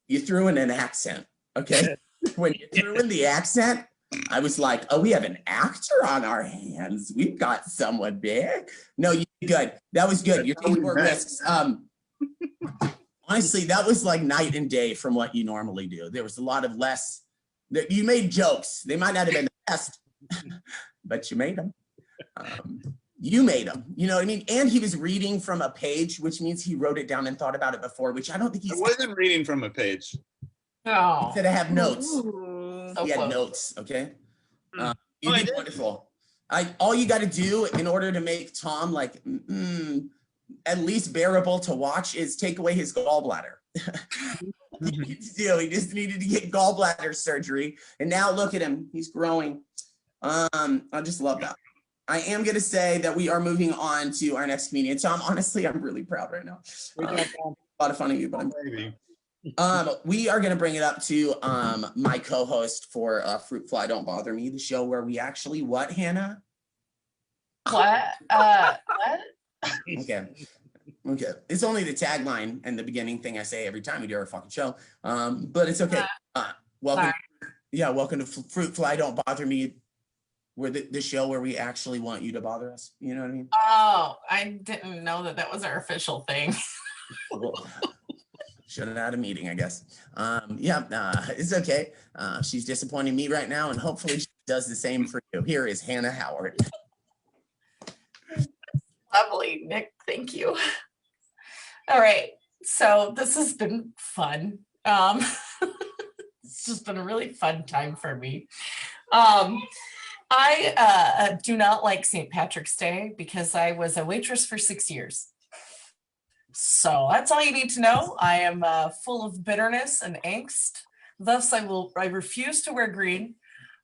you threw in an accent. Okay. When you threw in the accent, I was like, oh, we have an actor on our hands. We've got someone big. No, you did good. That was good. You're taking more risks. Honestly, that was like night and day from what you normally do. There was a lot of less that you made jokes. They might not have been the best, but you made them. You made them. You know what I mean? And he was reading from a page, which means he wrote it down and thought about it before, which I don't think he's. I wasn't reading from a page. Oh. He said I have notes. So He had close. notes. Okay. You I did did. wonderful. All you got to do in order to make Tom like at least bearable to watch is take away his gallbladder. You just needed to get gallbladder surgery, and now look at him. He's growing. I just love that. I am going to say that we are moving on to our next comedian. Tom, honestly, I'm really proud right now. A lot of fun of you, but Maybe. we are going to bring it up to my co-host for Fruit Fly Don't Bother Me, the show where we actually what, Hannah? What? What? Okay. It's only the tagline and the beginning thing I say every time we do our fucking show. But it's okay. Welcome. Sorry. Yeah, welcome to Fruit Fly Don't Bother Me. We're the show where we actually want you to bother us. You know what I mean? Oh, I didn't know that was our official thing. Well, should have had a meeting, I guess. It's okay. She's disappointing me right now, and hopefully she does the same for you. Here is Hannah Howard. Lovely, Nick. Thank you. All right. So this has been fun. It's just been a really fun time for me. I do not like St. Patrick's Day because I was a waitress for 6 years. So that's all you need to know. I am full of bitterness and angst. Thus, I refuse to wear green.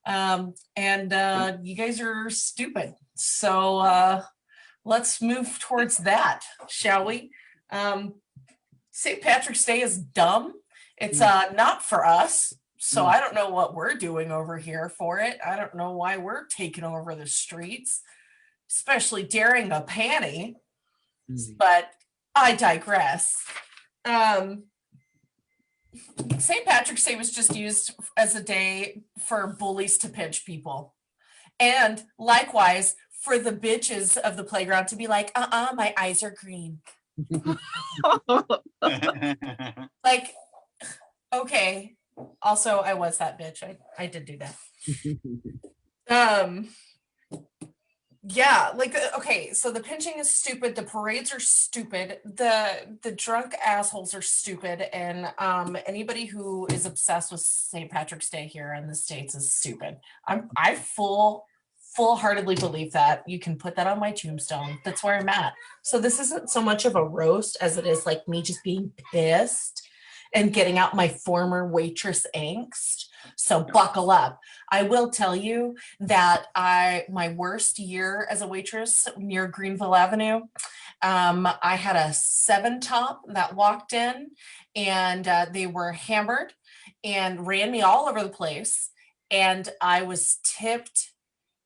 You guys are stupid. So let's move towards that, shall we? St. Patrick's Day is dumb. It's not for us. So I don't know what we're doing over here for it. I don't know why we're taking over the streets, especially daring a panty. But I digress. St. Patrick's Day was just used as a day for bullies to pinch people. And likewise, for the bitches of the playground to be like, my eyes are green. Like, okay. Also, I was that bitch. I did do that. Yeah, like, okay, so the pinching is stupid, the parades are stupid, the drunk assholes are stupid, and anybody who is obsessed with St. Patrick's Day here in the States is stupid. I full-heartedly believe that. You can put that on my tombstone. That's where I'm at. So this isn't so much of a roast as it is like me just being pissed and getting out my former waitress angst. So buckle up. I will tell you that my worst year as a waitress near Greenville Avenue, I had a 7 top that walked in, and they were hammered and ran me all over the place. And I was tipped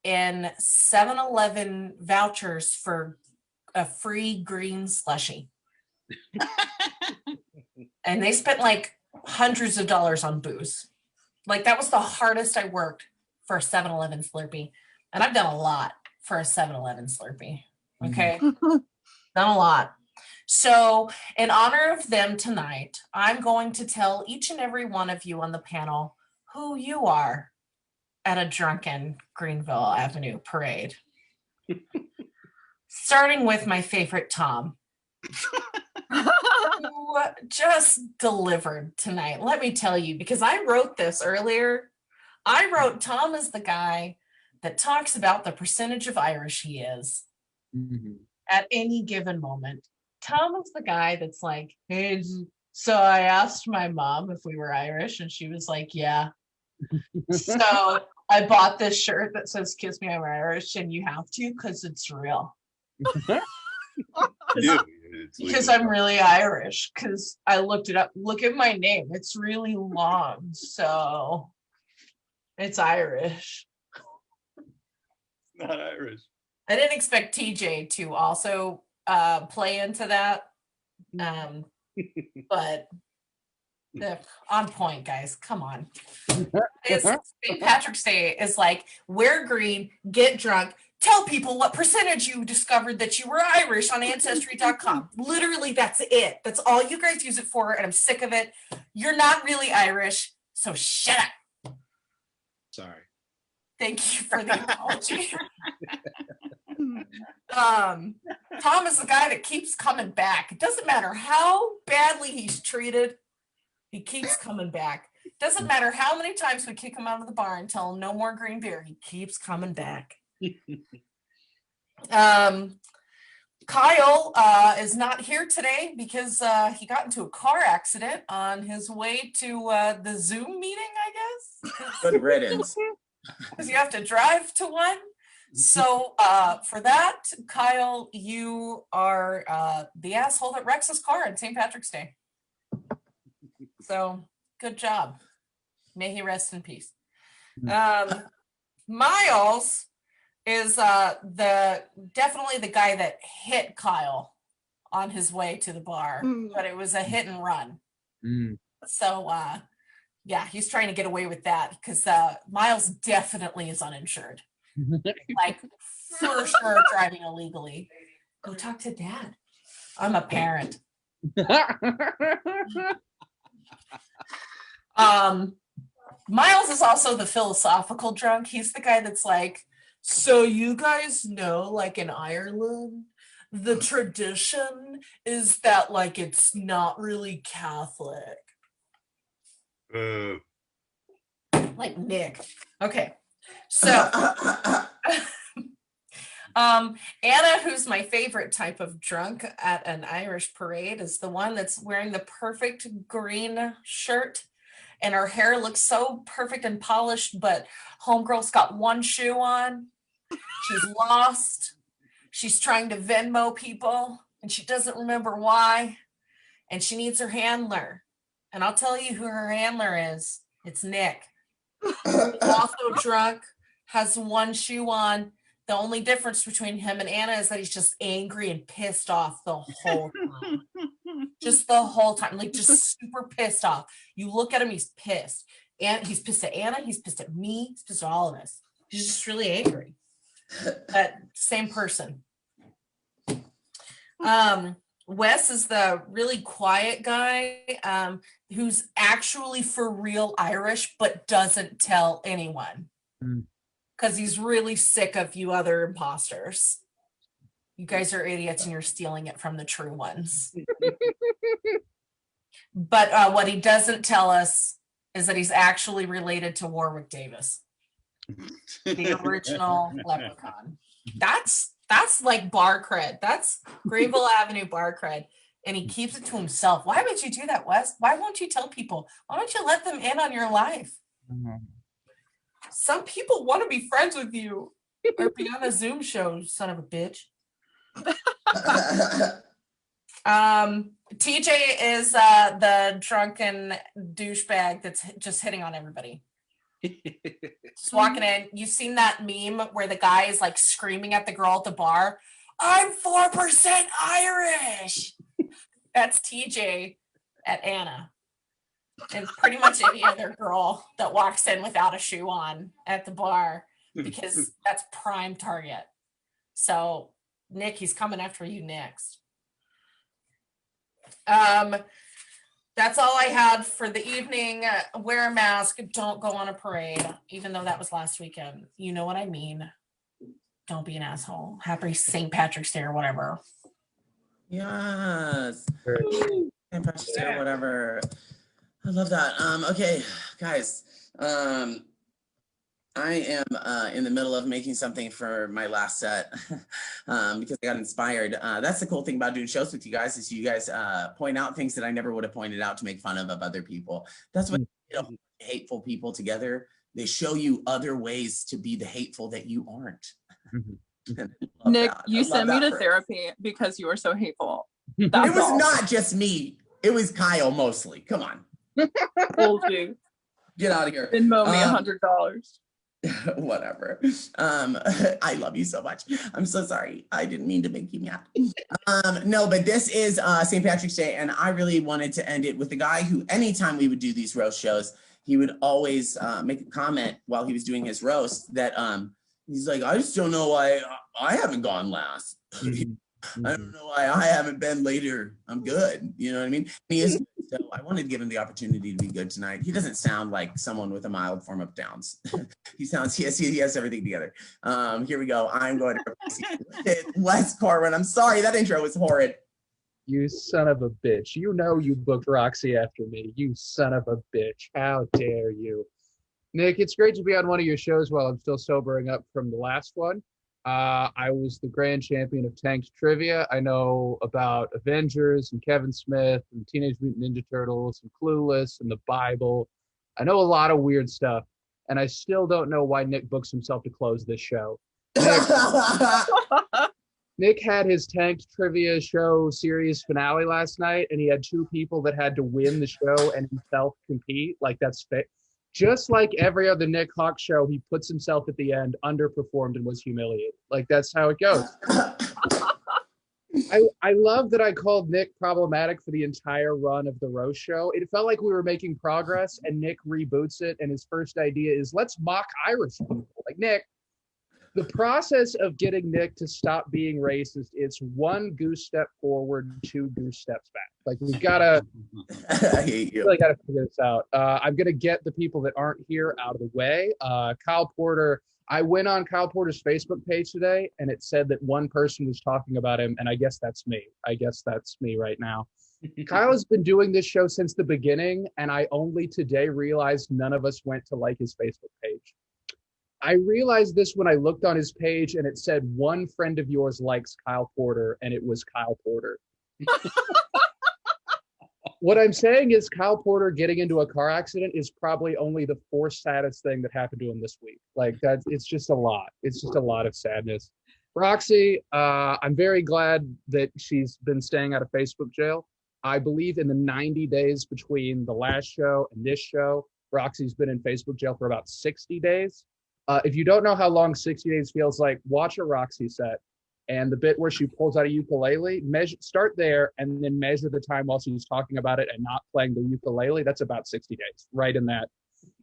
in 7-Eleven vouchers for a free green slushie. And they spent like hundreds of dollars on booze. Like, that was the hardest I worked for a 7-Eleven Slurpee. And I've done a lot for a 7-Eleven Slurpee. Okay. Done a lot. So in honor of them tonight, I'm going to tell each and every one of you on the panel who you are at a drunken Greenville Avenue parade. Starting with my favorite Tom. Who just delivered tonight. Let me tell you, because I wrote this earlier. I wrote Tom is the guy that talks about the percentage of Irish he is at any given moment. Tom is the guy that's like, hey, so I asked my mom if we were Irish, and she was like, yeah. So I bought this shirt that says "Kiss Me, I'm Irish," and you have to because it's real. Because I'm really Irish, because I looked it up. Look at my name. It's really long, so it's Irish. Not Irish. I didn't expect TJ to also play into that. But on point, guys. Come on. St. Patrick's Day is like, wear green, get drunk, tell people what percentage you discovered that you were Irish on Ancestry.com. Literally, that's it. That's all you guys use it for, and I'm sick of it. You're not really Irish, so shut up. Sorry. Thank you for the apology. Tom is the guy that keeps coming back. It doesn't matter how badly he's treated, he keeps coming back. Doesn't matter how many times we kick him out of the bar and tell him no more green beer, he keeps coming back. Kyle is not here today because he got into a car accident on his way to the Zoom meeting, I guess. Good riddance. Because you have to drive to one. So for that, Kyle, you are the asshole that wrecks his car on St. Patrick's Day. So good job. May he rest in peace. Miles is definitely the guy that hit Kyle on his way to the bar, but it was a hit and run. So yeah, he's trying to get away with that because Miles definitely is uninsured. Like for sure driving illegally. Go talk to dad. I'm a parent. Miles is also the philosophical drunk. He's the guy that's like, so you guys know, like in Ireland, the tradition is that like it's not really Catholic. Like Nick. Okay. So Anna, who's my favorite type of drunk at an Irish parade, is the one that's wearing the perfect green shirt and her hair looks so perfect and polished, but homegirl's got one shoe on. She's lost. She's trying to Venmo people and she doesn't remember why. And she needs her handler. And I'll tell you who her handler is. It's Nick. He's also drunk, has one shoe on. The only difference between him and Anna is that he's just angry and pissed off the whole time. Just the whole time, like just super pissed off. You look at him, he's pissed. And he's pissed at Anna, he's pissed at me, he's pissed at all of us. He's just really angry. But same person. Wes is the really quiet guy who's actually for real Irish, but doesn't tell anyone. Because he's really sick of you other imposters. You guys are idiots and you're stealing it from the true ones. But what he doesn't tell us is that he's actually related to Warwick Davis, the original Leprechaun. That's like bar cred. That's Greenville Avenue bar cred. And he keeps it to himself. Why would you do that, Wes? Why won't you tell people? Why don't you let them in on your life? Some people want to be friends with you or be on a Zoom show, son of a bitch. TJ is the drunken douchebag that's just hitting on everybody. Just walking in. You've seen that meme where the guy is like screaming at the girl at the bar, I'm 4% Irish. That's TJ at Anna. And pretty much any other girl that walks in without a shoe on at the bar, because that's prime target. So Nick, he's coming after you next. That's all I had for the evening. Wear a mask. Don't go on a parade, even though that was last weekend. You know what I mean. Don't be an asshole. Happy St. Patrick's Day or whatever. Yes. St. Patrick's Day or whatever. I love that. Okay, guys. I am in the middle of making something for my last set because I got inspired. That's the cool thing about doing shows with you guys is you guys point out things that I never would have pointed out to make fun of other people. That's what hateful people together. They show you other ways to be the hateful that you aren't. Nick, you sent me to therapy because you were so hateful. It was not just me. It was Kyle mostly. Come on. Get out of here. Venmo me $100. Whatever. I love you so much. I'm so sorry. I didn't mean to make you mad. No, but this is St. Patrick's Day, and I really wanted to end it with the guy who, anytime we would do these roast shows, he would always make a comment while he was doing his roast that he's like, I just don't know why I haven't gone last. I don't know why I haven't been later. I'm good. You know what I mean? He is. So I wanted to give him the opportunity to be good tonight. He doesn't sound like someone with a mild form of Downs. He has everything together. Here we go. I'm going to replace you with Wes Corwin. I'm sorry, that intro was horrid. You son of a bitch. You know you booked Roxy after me. You son of a bitch. How dare you? Nick, it's great to be on one of your shows while I'm still sobering up from the last one. I was the grand champion of Tanked Trivia. I know about Avengers and Kevin Smith and Teenage Mutant Ninja Turtles and Clueless and the Bible. I know a lot of weird stuff, and I still don't know why Nick books himself to close this show. Nick had his Tanked Trivia show series finale last night, and he had two people that had to win the show and himself compete. Like, that's fake. Just like every other Nick Hawk show, he puts himself at the end, underperformed, and was humiliated. Like, that's how it goes. I love that I called Nick problematic for the entire run of the roast show. It felt like we were making progress, and Nick reboots it, and his first idea is, let's mock Irish people. Like, Nick, The process of getting Nick to stop being racist, it's 1 goose step forward, 2 goose steps back. Like we've gotta I hate you. really gotta figure this out. I'm gonna get the people that aren't here out of the way. Kyle Porter, I went on Kyle Porter's Facebook page today and it said that 1 person was talking about him, and I guess that's me. I guess that's me right now. Kyle has been doing this show since the beginning, and I only today realized none of us went to like his Facebook page. I realized this when I looked on his page and it said 1 friend of yours likes Kyle Porter, and it was Kyle Porter. What I'm saying is Kyle Porter getting into a car accident is probably only the 4th saddest thing that happened to him this week. Like that, it's just a lot. It's just a lot of sadness. Roxy, I'm very glad that she's been staying out of Facebook jail. I believe in the 90 days between the last show and this show, Roxy's been in Facebook jail for about 60 days. If you don't know how long 60 days feels like, watch a Roxy set. And the bit where she pulls out a ukulele, start there and then measure the time while she's talking about it and not playing the ukulele. That's about 60 days, right in that.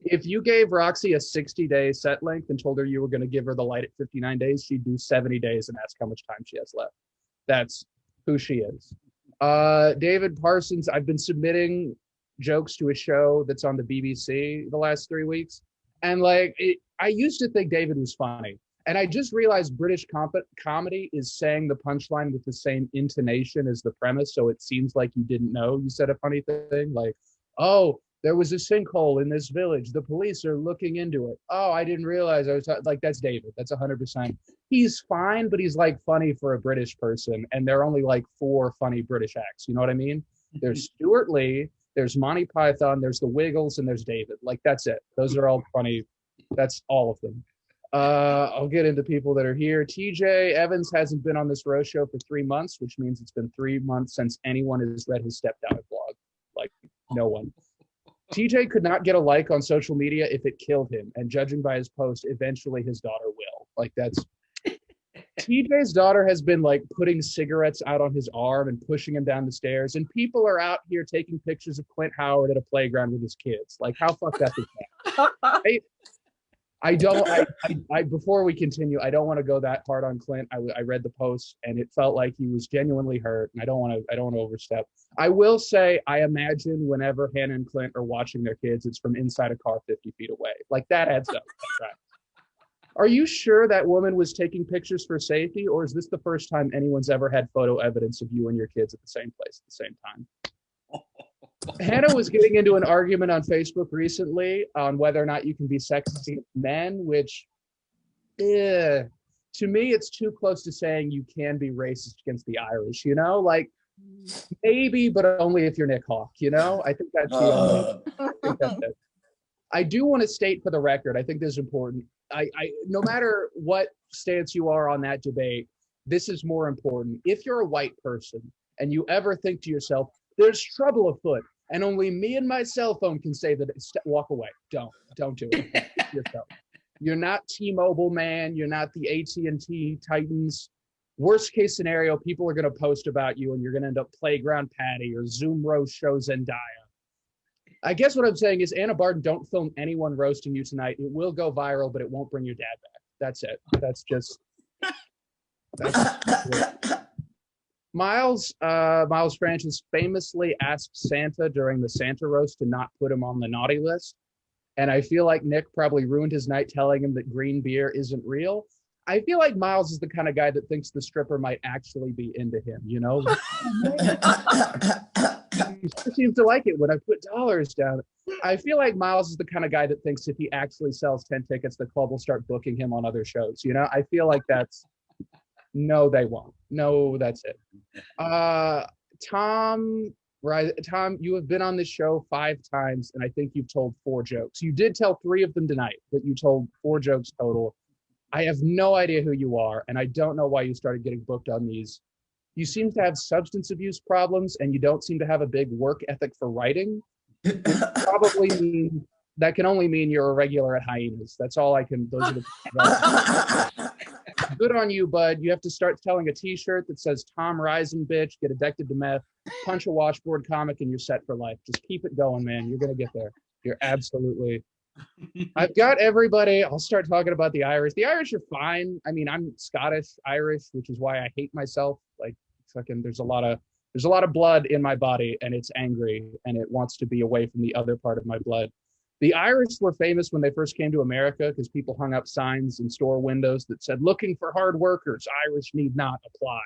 If you gave Roxy a 60-day set length and told her you were going to give her the light at 59 days, she'd do 70 days and ask how much time she has left. That's who she is. David Parsons, I've been submitting jokes to a show that's on the BBC the last 3 weeks. And I used to think David was funny. And I just realized British comedy is saying the punchline with the same intonation as the premise. So it seems like you didn't know you said a funny thing. Like, oh, there was a sinkhole in this village. The police are looking into it. Oh, I didn't realize I was like, that's David. That's 100%. He's fine, but he's like funny for a British person. And there are only like 4 funny British acts. You know what I mean? There's Stuart Lee, there's Monty Python, there's the Wiggles, and there's David. Like, that's it. Those are all funny. That's all of them. I'll get into people that are here. TJ Evans hasn't been on this roast show for 3 months, which means it's been 3 months since anyone has read his Step Down blog. Like, no one. TJ could not get a like on social media if it killed him, and judging by his post, eventually his daughter will. Like, that's TJ's daughter has been like putting cigarettes out on his arm and pushing him down the stairs, and people are out here taking pictures of Clint Howard at a playground with his kids. Like, how fucked up is that? Before we continue, I don't want to go that hard on Clint. I read the post and it felt like he was genuinely hurt, and I don't want to overstep. I will say, I imagine whenever Hannah and Clint are watching their kids, it's from inside a car 50 feet away. Like, that adds up. Right. Are you sure that woman was taking pictures for safety, or is this the first time anyone's ever had photo evidence of you and your kids at the same place at the same time? Hannah was getting into an argument on Facebook recently on whether or not you can be sexist with men, which, to me, it's too close to saying you can be racist against the Irish, you know? Like, maybe, but only if you're Nick Hawk, you know? I think that's it. I do want to state for the record, I think this is important. No matter what stance you are on that debate, this is more important. If you're a white person and you ever think to yourself, there's trouble afoot, and only me and my cell phone can say that, walk away. Don't do it yourself. You're not T-Mobile, man. You're not the AT&T Titans. Worst case scenario, people are going to post about you, and you're going to end up Playground Patty or Zoom roast show Zendaya. I guess what I'm saying is, Anna Barton, don't film anyone roasting you tonight. It will go viral, but it won't bring your dad back. That's it. That's just... Miles Francis famously asked Santa during the Santa roast to not put him on the naughty list. And I feel like Nick probably ruined his night telling him that green beer isn't real. I feel like Miles is the kind of guy that thinks the stripper might actually be into him, you know? He seems to like it when I put dollars down. I feel like Miles is the kind of guy that thinks if he actually sells 10 tickets, the club will start booking him on other shows, you know? I feel like that's... No, they won't. No, that's it. Tom, you have been on this show 5 times, and I think you've told 4 jokes. You did tell 3 of them tonight, but you told 4 jokes total. I have no idea who you are, and I don't know why you started getting booked on these. You seem to have substance abuse problems, and you don't seem to have a big work ethic for writing. That can only mean you're a regular at Hyenas. That's all I can. Those are the. Good on you, bud. You have to start selling a T-shirt that says "Tom Risen, bitch." Get addicted to meth. Punch a washboard comic, and you're set for life. Just keep it going, man. You're gonna get there. You're absolutely I've got everybody. I'll start talking about the Irish. The Irish are fine. I mean, I'm Scottish Irish, which is why I hate myself. Like fucking, there's a lot of blood in my body, and it's angry, and it wants to be away from the other part of my blood. The Irish were famous when they first came to America because people hung up signs in store windows that said, "Looking for hard workers, Irish need not apply."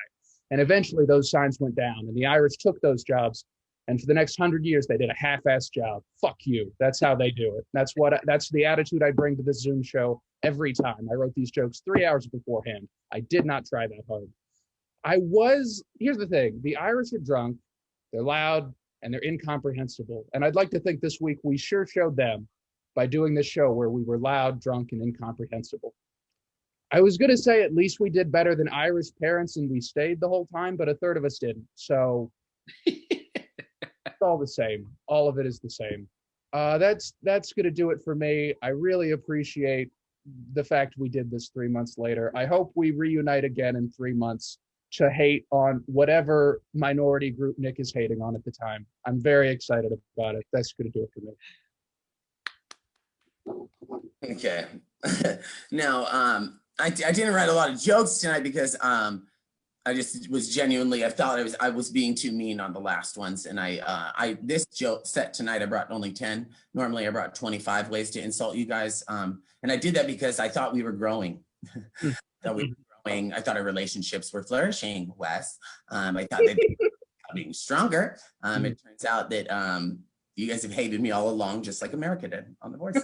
And eventually those signs went down, and the Irish took those jobs. And for the next 100 years, they did a half-ass job. Fuck you. That's how they do it. That's the attitude I bring to this Zoom show every time. I wrote these jokes 3 hours beforehand. I did not try that hard. Here's the thing. The Irish are drunk, they're loud, and they're incomprehensible. And I'd like to think this week we sure showed them by doing this show where we were loud, drunk, and incomprehensible. I was going to say at least we did better than Irish parents and we stayed the whole time, but a third of us didn't. So it's all the same. All of it is the same. That's going to do it for me. I really appreciate the fact we did this 3 months later. I hope we reunite again in 3 months to hate on whatever minority group Nick is hating on at the time. I'm very excited about it. That's going to do it for me. Okay. Now, I didn't write a lot of jokes tonight because I just was genuinely, I thought I was being too mean on the last ones. And this joke set tonight, I brought only 10. Normally I brought 25 ways to insult you guys. And I did that because I thought we were growing. I thought our relationships were flourishing, Wes. I thought they'd be being stronger. It turns out that you guys have hated me all along, just like America did on The Voice.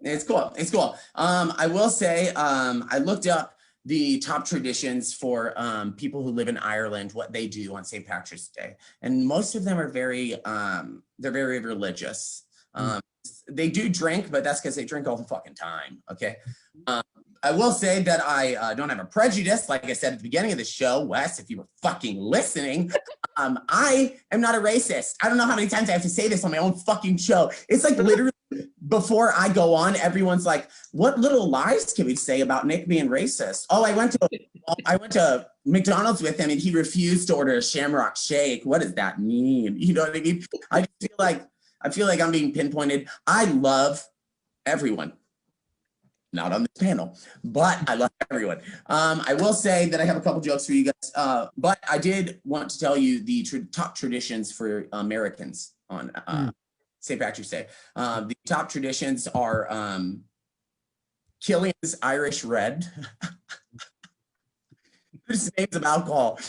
It's cool. It's cool. I will say, I looked up the top traditions for people who live in Ireland, what they do on St. Patrick's Day. And most of them are they're very religious. They do drink, but that's because they drink all the fucking time, okay? I will say that I don't have a prejudice. Like I said at the beginning of the show, Wes, if you were fucking listening, I am not a racist. I don't know how many times I have to say this on my own fucking show. It's like literally before I go on, everyone's like, what little lies can we say about Nick being racist? Oh, I went to McDonald's with him and he refused to order a Shamrock Shake. What does that mean? You know what I mean? I feel like I'm being pinpointed. I love everyone. Not on this panel, but I love everyone. I will say that I have a couple jokes for you guys, but I did want to tell you the top traditions for Americans on St. Patrick's Day. The top traditions are Killian's Irish Red. There's names of alcohol.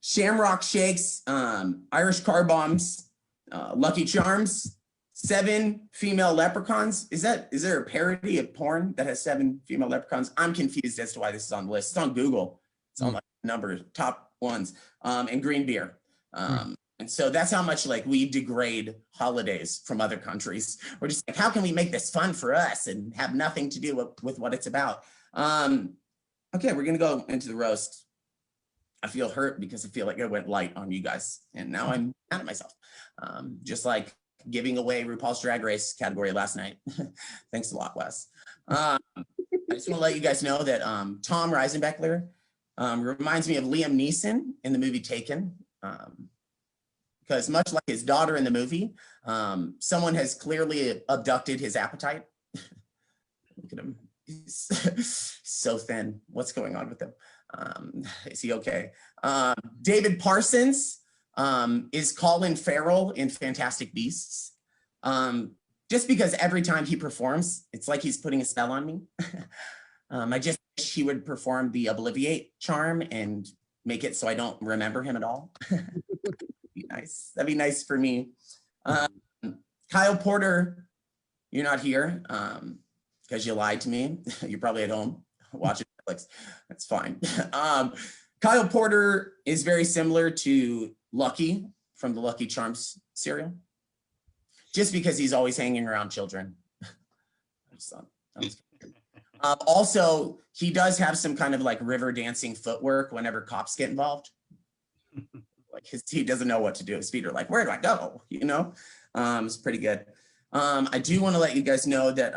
Shamrock Shakes, Irish Car Bombs, Lucky Charms, 7 female leprechauns. Is there a parody of porn that has 7 female leprechauns? I'm confused as to why this is on the list. It's on Google. It's on like numbers, top ones, and green beer. And so that's how much like we degrade holidays from other countries. We're just like, how can we make this fun for us and have nothing to do with what it's about? Okay, we're gonna go into the roast. I feel hurt because I feel like I went light on you guys, and now I'm mad at myself. Just like giving away RuPaul's Drag Race category last night. Thanks a lot, Wes. I just want to let you guys know that Tom Reisenbeckler reminds me of Liam Neeson in the movie Taken, because much like his daughter in the movie, someone has clearly abducted his appetite. Look at him. He's so thin. What's going on with him? Is he okay? David Parsons is Colin Farrell in Fantastic Beasts. Just because every time he performs, it's like he's putting a spell on me. I just wish he would perform the Obliviate charm and make it so I don't remember him at all. Be nice. That'd be nice for me. Kyle Porter, you're not here because you lied to me. You're probably at home watching Netflix. That's fine. Kyle Porter is very similar to Lucky from the Lucky Charms cereal, just because he's always hanging around children. Also, he does have some kind of like river dancing footwork whenever cops get involved. Like he doesn't know what to do. His feet are like, where do I go? You know, it's pretty good. I do want to let you guys know that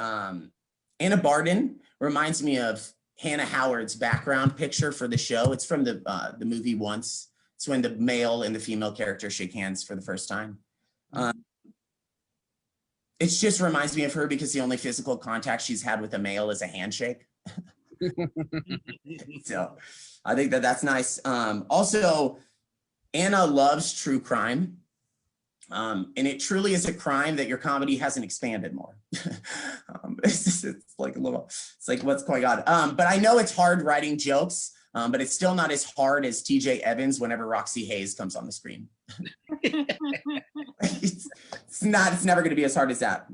Anna Barden reminds me of Hannah Howard's background picture for the show. It's from the movie Once. It's when the male and the female character shake hands for the first time. it just reminds me of her because the only physical contact she's had with a male is a handshake. So I think that that's nice. Also, Anna loves true crime. And it truly is a crime that your comedy hasn't expanded more. It's like a little, it's like what's going on. But I know it's hard writing jokes, but it's still not as hard as TJ Evans whenever Roxy Hayes comes on the screen. It's never going to be as hard as that.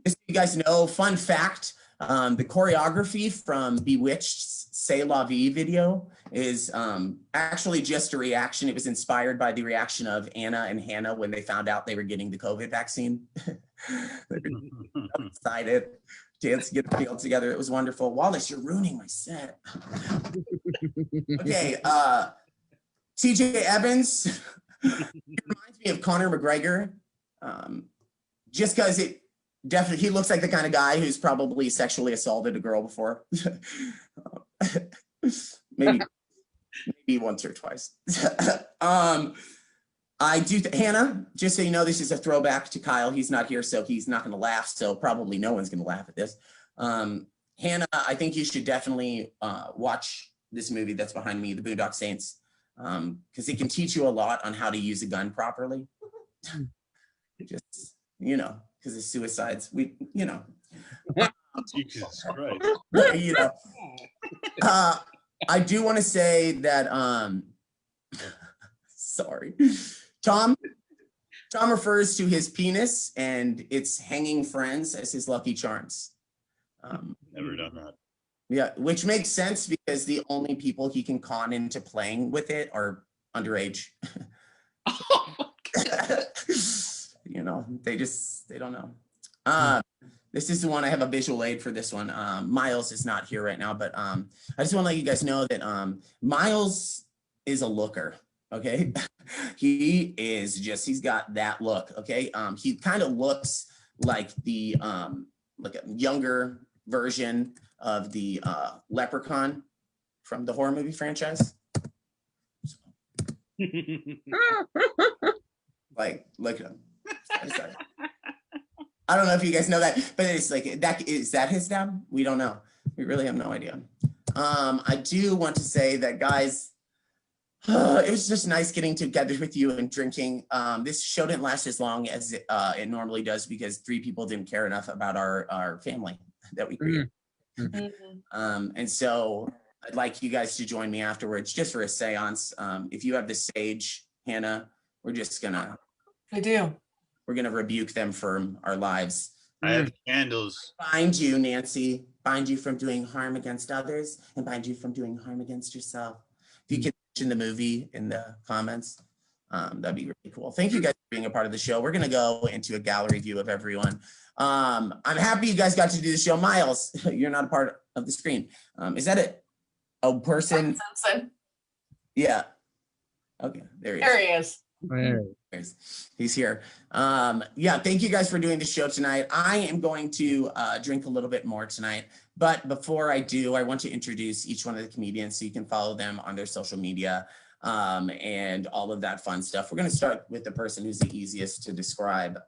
Just so you guys know, fun fact, the choreography from Bewitched's C'est La Vie video is actually just a reaction. It was inspired by the reaction of Anna and Hannah when they found out they were getting the COVID vaccine. They were excited, dancing in the field together. It was wonderful. Wallace, you're ruining my set. Okay, TJ Evans reminds me of Conor McGregor, just because it definitely, he looks like the kind of guy who's probably sexually assaulted a girl before. maybe once or twice. I do, Hannah, just so you know, this is a throwback to Kyle. He's not here, so he's not going to laugh. So probably no one's going to laugh at this. Hannah, I think you should definitely watch this movie that's behind me, The Boondock Saints, because it can teach you a lot on how to use a gun properly. Just, you know, because of suicides, Jesus Christ. You know. I do want to say that, sorry, Tom refers to his penis and its hanging friends as his lucky charms. Never done that. Yeah, which makes sense because the only people he can con into playing with it are underage. You know, they don't know. This is the one I have a visual aid for this one. Miles is not here right now, but I just want to let you guys know that Miles is a looker. Okay, he's got that look. Okay, he kind of looks like the like a younger version of the Leprechaun from the horror movie franchise. Like, look at him. I don't know if you guys know that, but it's like that. Is that his dad? We don't know. We really have no idea. I do want to say that, guys, it was just nice getting together with you and drinking. This show didn't last as long as it normally does because 3 people didn't care enough about our family that we created. And so I'd like you guys to join me afterwards just for a seance. If you have the sage, Hannah, we're just gonna. I do. We're gonna rebuke them from our lives. I have candles. Bind you, Nancy. Bind you from doing harm against others and bind you from doing harm against yourself. If you can mention the movie in the comments, that'd be really cool. Thank you guys for being a part of the show. We're gonna go into a gallery view of everyone. I'm happy you guys got to do the show. Miles, you're not a part of the screen. Is that a person? Simpson. Yeah. Okay, there he is. There he is. He's here. Yeah, thank you guys for doing the show tonight. I am going to drink a little bit more tonight, but before I do, I want to introduce each one of the comedians so you can follow them on their social media and all of that fun stuff. We're going to start with the person who's the easiest to describe.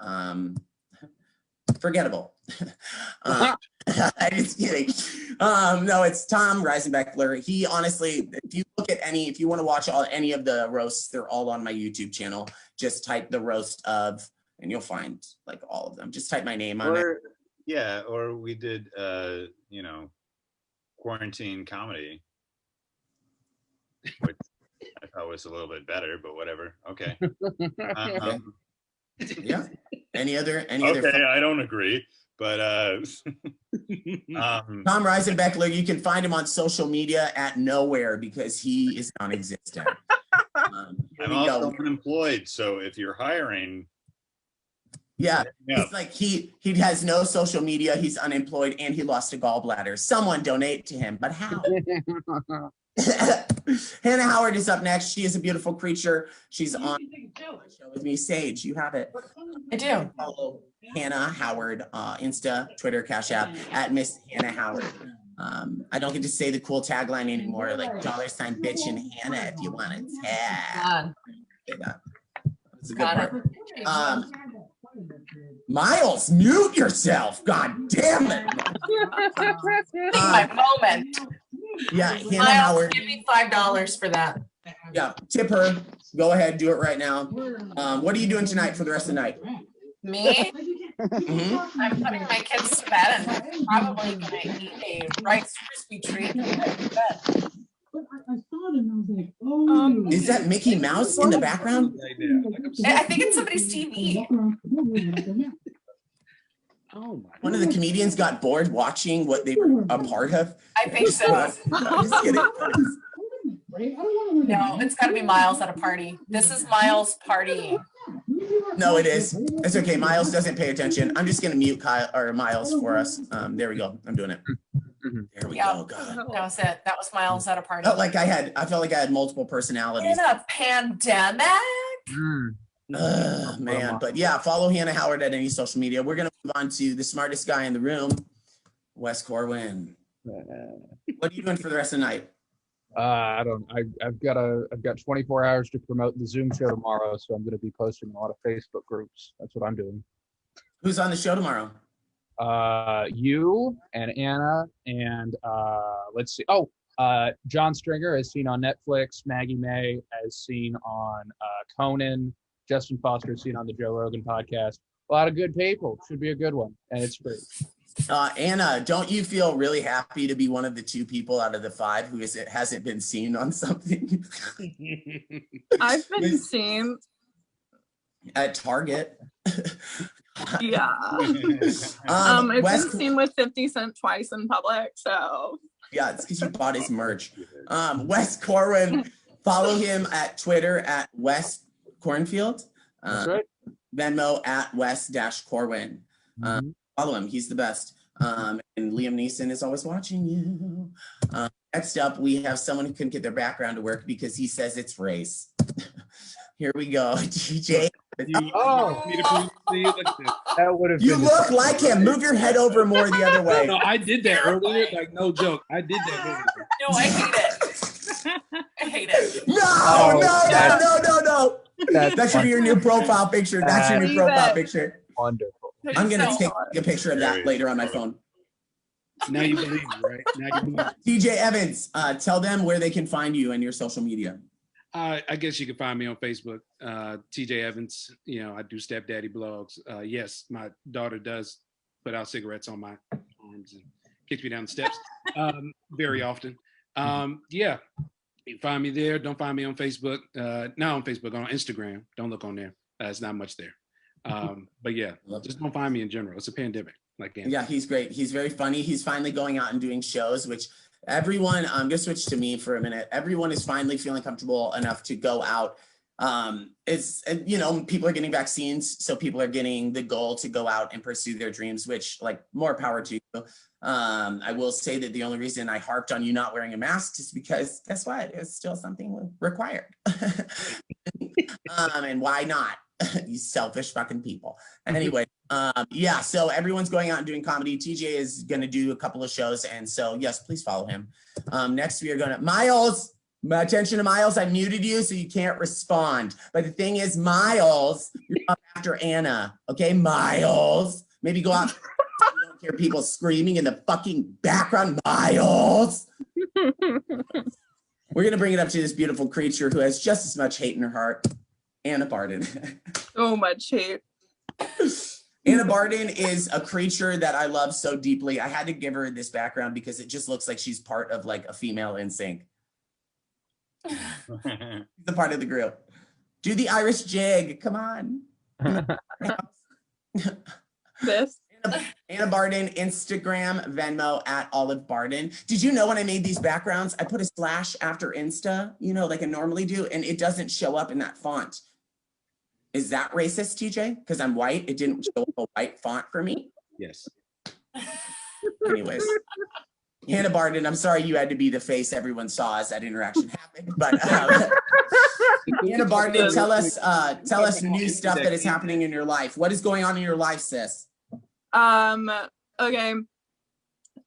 Forgettable. I'm just kidding. No, it's Tom Reisenbeckler. He honestly, if you want to watch any of the roasts, they're all on my YouTube channel. Just type the roast of, and you'll find like all of them. Just type my name on it. Yeah, or we did, quarantine comedy, which I thought was a little bit better, but whatever. Okay. Yeah. Any other? Okay, I don't agree, but Tom Reisenbeckler, you can find him on social media at nowhere because he is non-existent. I'm also unemployed, so if you're hiring, yeah, it's like he has no social media, he's unemployed, and he lost a gallbladder. Someone donate to him, but how? Hannah Howard is up next. She is a beautiful creature. She's on the show with me. Sage, you have it. I do. Follow Hannah Howard, Insta, Twitter, Cash App, at Miss Hannah Howard. I don't get to say the cool tagline anymore, like $ bitch and Hannah if you want to tag. That's a good part. Miles, mute yourself. God damn it. My moment. Yeah, Hannah Miles, Howard. give me $5 for that. Yeah, tip her. Go ahead, do it right now. What are you doing tonight for the rest of the night? Me? Mhm. I'm putting my kids to bed and probably gonna eat a Rice Krispie treat and head to bed. Is that Mickey Mouse in the background? I think it's somebody's TV. Oh my. One of the comedians got bored watching what they were a part of. I think so. I'm just kidding. No, it's gotta be Miles at a party. This is Miles' party. No, it is. It's okay. Miles doesn't pay attention. I'm just gonna mute Kyle or Miles for us. There we go. I'm doing it. There we Yeah. go. God. That was it. That was Miles at a party. I felt like I had multiple personalities. In a pandemic? Man, but yeah, follow Hannah Howard at any social media. We're gonna move on to the smartest guy in the room, Wes Corwin. What are you doing for the rest of the night? I've got 24 hours to promote the Zoom show tomorrow, so I'm going to be posting a lot of Facebook groups. That's what I'm doing. Who's on the show tomorrow? You and Anna and let's see. Oh, John Stringer as seen on Netflix. Maggie May as seen on Conan. Justin Foster as seen on the Joe Rogan podcast. A lot of good people. Should be a good one, and it's free. Anna, don't you feel really happy to be one of the 2 people out of the 5 who hasn't been seen on something? I've been seen. At Target. Yeah. I've Wes, been seen with 50 Cent twice in public, so. yeah, it's because you bought his merch. Wes Corwin, follow him at Twitter at Wes Cornfield. That's right. Venmo at Wes-Corwin. Follow him. He's the best. And Liam Neeson is always watching you. Next up, we have someone who couldn't get their background to work because he says it's race. Here we go. DJ. That would have You been look like him. Move your head over more the other way. No, I did that earlier. Like, no joke. I did that earlier. No, I hate it. I hate it. No. That should be your new profile picture. That's your new profile picture. wonderful. I'm going to take a picture of that later on my phone. Now you believe me, right? Now you believe me. TJ Evans, tell them where they can find you and your social media. I guess you can find me on Facebook, TJ Evans. You know, I do stepdaddy blogs. Yes, my daughter does put out cigarettes on my arms and kicks me down the steps very often. Yeah, you can find me there. Don't find me on Facebook. Not on Facebook, on Instagram. Don't look on there. It's not much there. But yeah, just don't find me in general. It's a pandemic. Yeah, he's great. He's very funny. He's finally going out and doing shows, which everyone, I'm gonna switch to me for a minute. Everyone is finally feeling comfortable enough to go out. It's, you know, people are getting vaccines, so people are getting the goal to go out and pursue their dreams, which, like, more power to you. I will say that the only reason I harped on you not wearing a mask is because guess what? It's still something required. And why not? You selfish fucking people. Anyway, yeah, so everyone's going out and doing comedy. TJ is going to do a couple of shows, and so yes, please follow him. Next we are going to Miles. My attention to Miles, I muted you so you can't respond. But the thing is, Miles, you're up after Anna. Okay, Miles. Maybe go out. You don't hear people screaming in the fucking background. Miles. We're gonna bring it up to this beautiful creature who has just as much hate in her heart. Anna Barden. So much hate. Anna Barden is a creature that I love so deeply. I had to give her this background because it just looks like she's part of like a female NSYNC. The part of the group. Do the Irish jig. Come on. This. Anna Barden, Instagram, Venmo at Olive Barden. Did you know when I made these backgrounds, I put a slash after Insta, you know, like I normally do, and it doesn't show up in that font. Is that racist, TJ? Because I'm white, it didn't show up a white font for me? Yes. Anyways. Hannah Barden, I'm sorry you had to be the face everyone saw as that interaction happened, but Hannah Barden, tell us new stuff that is happening in your life. What is going on in your life, sis? Okay.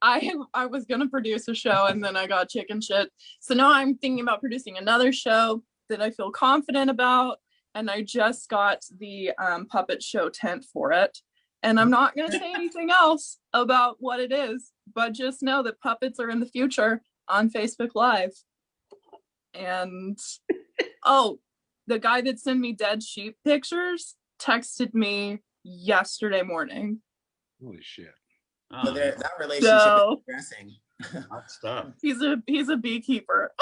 I was gonna produce a show and then I got chicken shit. So now I'm thinking about producing another show that I feel confident about. And I just got the puppet show tent for it. And I'm not going to say anything else about what it is, but just know that puppets are in the future on Facebook Live. And oh, the guy that sent me dead sheep pictures texted me yesterday morning. Holy shit. So Oh, that relationship So- is progressing. hot stuff. He's a beekeeper.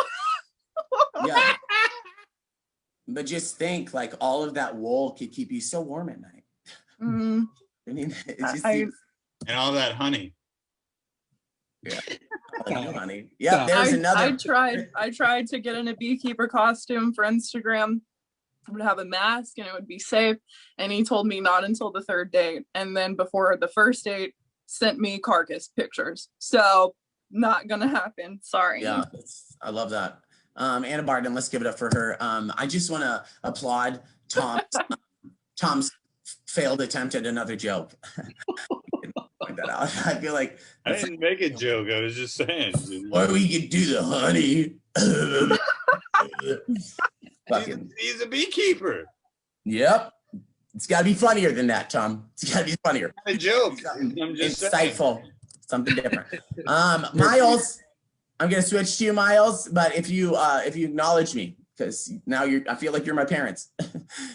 Yeah. But just think, like, all of that wool could keep you so warm at night. Mm, I mean, it just I- seems, And all that honey. oh, no, honey. Yeah, there's another. I tried to get in a beekeeper costume for Instagram. I would have a mask and it would be safe. And he told me not until the third date. And then before the first date, sent me carcass pictures. So not gonna happen. Sorry. Yeah, I love that. Anna Barton, let's give it up for her. I just want to applaud Tom's failed attempt at another joke. Point that out. I feel like I didn't make a joke. I was just saying. or we could do the honey. Fucking, He's a beekeeper. yep. It's got to be funnier than that, Tom. It's got to be funnier. A joke. Something I'm just saying. insightful. Something different. Miles, I'm gonna switch to you, Miles. But if you acknowledge me, because now I feel like you're my parents.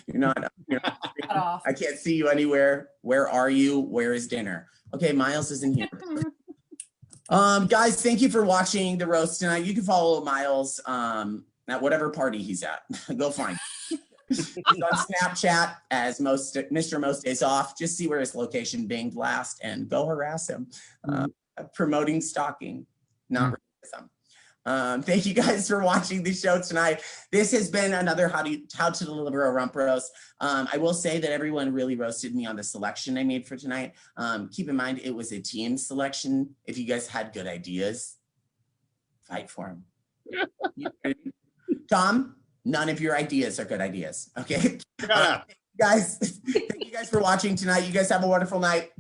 You're not. Cut off. I can't see you anywhere. Where are you? Where is dinner? Okay, Miles isn't here. Guys, thank you for watching the roast tonight. You can follow Miles at whatever party he's at. Go find him. He's on Snapchat as Mr. Most Days Off. Just see where his location binged last and go harass him. Promoting stalking, not racism. Thank you guys for watching the show tonight. This has been another How to Deliver a Rump Roast. I will say that everyone really roasted me on the selection I made for tonight. Keep in mind, it was a team selection. If you guys had good ideas, fight for them. Tom, none of your ideas are good ideas. Okay. Yeah. Guys, thank you guys for watching tonight. You guys have a wonderful night.